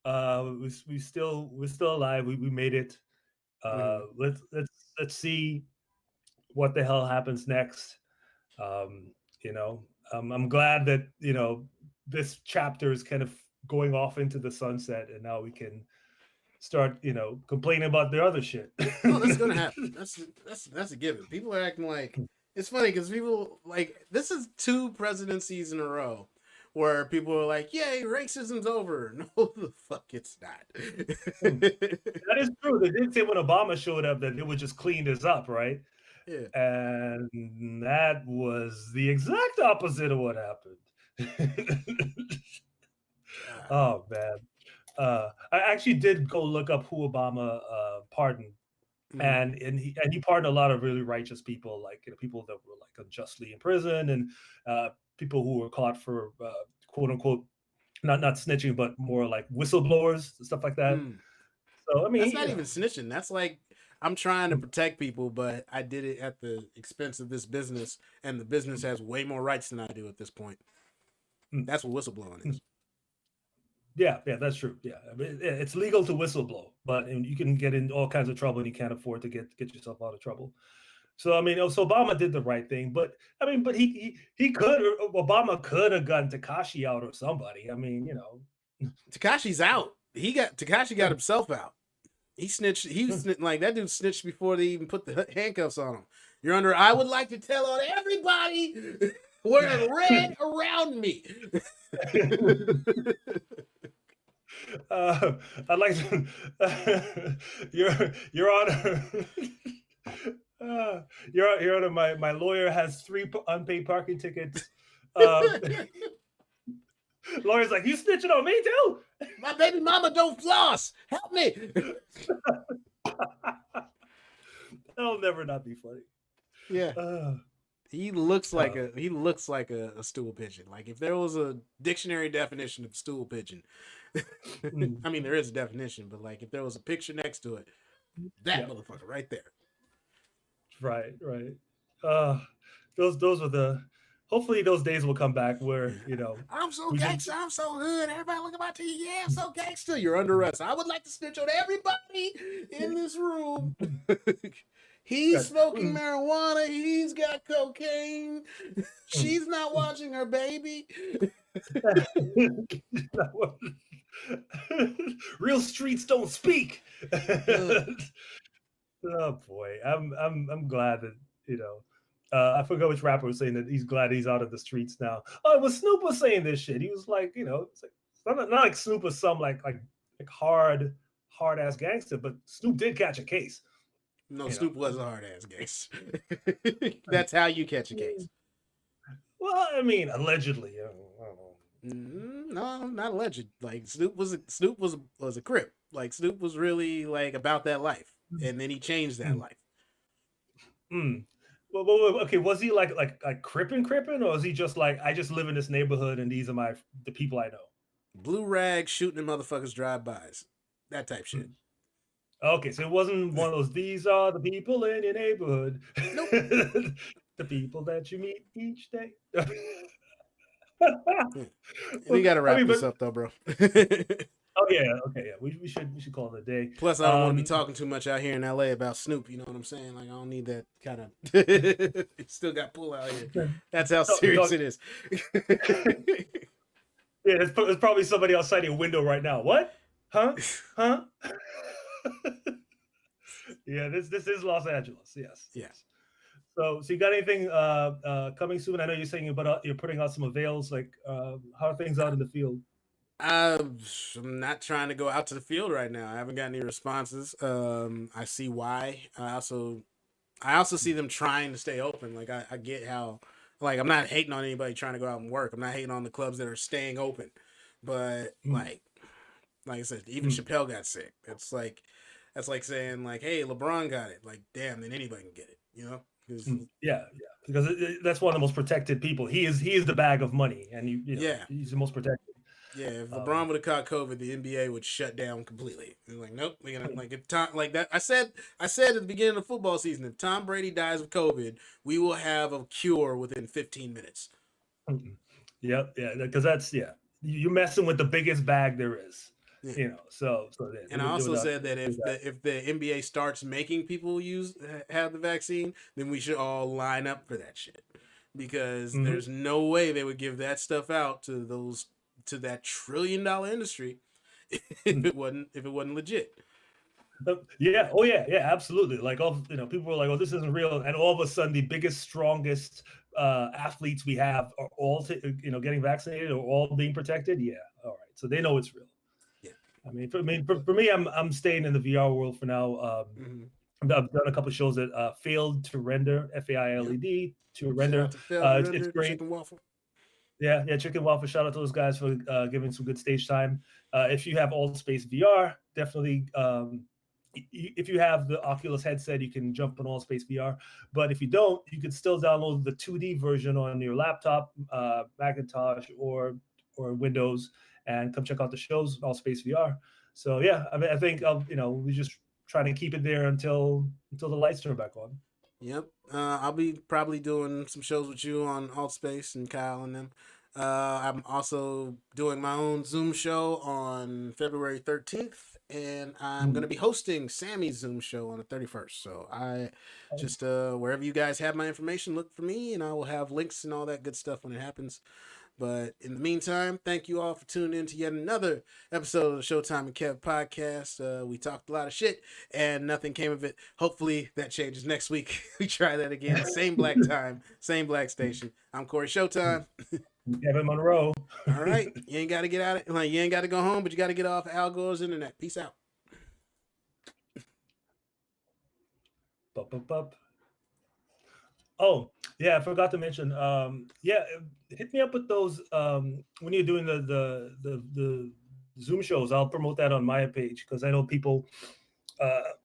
We're still alive. We made it. Let's see what the hell happens next. Um, you know, I'm glad that this chapter is kind of going off into the sunset, and now we can start complaining about the other shit. Oh, that's gonna happen. That's a given. People are acting like it's funny because people like this is 2 presidencies in a row where people are like, "Yay, racism's over." No, the fuck, it's not. That is true. They did say when Obama showed up that it would just clean this up, right? Yeah. And that was the exact opposite of what happened. Oh man. I actually did go look up who Obama pardoned, and he pardoned a lot of really righteous people, like people that were like unjustly in prison, and people who were caught for quote unquote not snitching, but more like whistleblowers, stuff like that. So I mean, that's not even snitching. That's like I'm trying to protect people, but I did it at the expense of this business, and the business has way more rights than I do at this point. That's what whistleblowing is. Yeah, that's true. Yeah, I mean, it's legal to whistleblow, but you can get in all kinds of trouble, and you can't afford to get yourself out of trouble. So I mean, so Obama did the right thing, but I mean, but he could, Obama could have gotten Tekashi out or somebody. I mean, Tekashi's out. Tekashi got himself out. He snitched. He was like that dude snitched before they even put the handcuffs on him. You're under. I would like to tell on everybody wearing red around me. I'd like to, Your Honor. Your Honor, my lawyer has 3 unpaid parking tickets. Lawyer's like, you snitching on me too? My baby mama don't floss. Help me. That'll never not be funny. Yeah. He looks like a stool pigeon. Like if there was a dictionary definition of stool pigeon, I mean there is a definition, but like if there was a picture next to it, that motherfucker right there. Right. Those were the. Hopefully those days will come back where I'm so gangster, I'm so hood. Everybody look at my TV. Yeah, I'm so gangster. You're under arrest. I would like to snitch on everybody in this room. He's smoking marijuana. He's got cocaine. She's not watching her baby. Real streets don't speak. Oh boy, I'm glad that I forgot which rapper was saying that he's glad he's out of the streets now. Oh, it was Snoop was saying this shit. He was like, it's not like Snoop was some like hard ass gangster, but Snoop did catch a case. No, Snoop was a hard ass case. That's how you catch a case. Well, I mean, allegedly. I don't know. No, not alleged. Like Snoop was a Crip. Like Snoop was really like about that life, and then he changed that life. Well, okay, was he like crippin', or was he just like, I just live in this neighborhood and these are the people I know? Blue rag shooting at motherfuckers drive-bys. That type shit. Okay, so it wasn't one of those, these are the people in your neighborhood. Nope. The people that you meet each day. We gotta wrap this up though, bro. Oh yeah, okay, yeah. We should call it a day. Plus, I don't want to be talking too much out here in LA about Snoop. You know what I'm saying? Like, I don't need that kind of. Still got pull out here. That's how serious it is. Yeah, there's probably somebody outside your window right now. What? Huh? Yeah, this is Los Angeles. Yes. Yes. So you got anything coming soon? I know you're saying you're putting out some avails. Like, how are things out in the field? I'm not trying to go out to the field right now. I haven't got any responses. I see why. I also see them trying to stay open. Like I get how, like, I'm not hating on anybody trying to go out and work. I'm not hating on the clubs that are staying open, but like I said, even Chapelle got sick. It's like, That's like saying like, hey, LeBron got it. Like, damn, then anybody can get it. Yeah, because that's one of the most protected people. He is the bag of money, and he's the most protected. Yeah, if LeBron would have caught COVID, the NBA would shut down completely. They're like, nope, we're gonna like if Tom like that. I said at the beginning of the football season, if Tom Brady dies of COVID, we will have a cure within 15 minutes. Yeah, because that's you're messing with the biggest bag there is. Yeah. So and I also said that if the NBA starts making people have the vaccine, then we should all line up for that shit, because there's no way they would give that stuff out to that $1 trillion industry if it wasn't legit. Yeah. Oh yeah. Yeah. Absolutely. Like people were like, "Oh, this isn't real," and all of a sudden, the biggest, strongest athletes we have are all getting vaccinated or all being protected. Yeah. All right. So they know it's real. Yeah. I mean, for me, I'm staying in the VR world for now. I've done a couple of shows that failed to render, FAILED to render. It's great. Chicken Waffle. Yeah, Chicken Waffle. Shout out to those guys for giving some good stage time. If you have All Space VR, definitely. If you have the Oculus headset, you can jump on All Space VR. But if you don't, you can still download the 2D version on your laptop, Macintosh, or Windows, and come check out the shows, All Space VR. So yeah, I mean, I think we just trying to keep it there until the lights turn back on. Yep. I'll be probably doing some shows with you on Alt Space and Kyle and them. I'm also doing my own Zoom show on February 13th, and I'm going to be hosting Sammy's Zoom show on the 31st. So I just, wherever you guys have my information, look for me, and I will have links and all that good stuff when it happens. But in the meantime, thank you all for tuning in to yet another episode of the Showtime and Kev podcast. We talked a lot of shit and nothing came of it. Hopefully that changes next week. We try that again. Same black time, same black station. I'm Corey Showtime. Kevin Monroe. All right. You ain't got to get out of you ain't got to go home, but you got to get off Al Gore's internet. Peace out. Bup. Oh, yeah, I forgot to mention. Hit me up with those when you're doing the Zoom shows. I'll promote that on my page because I know people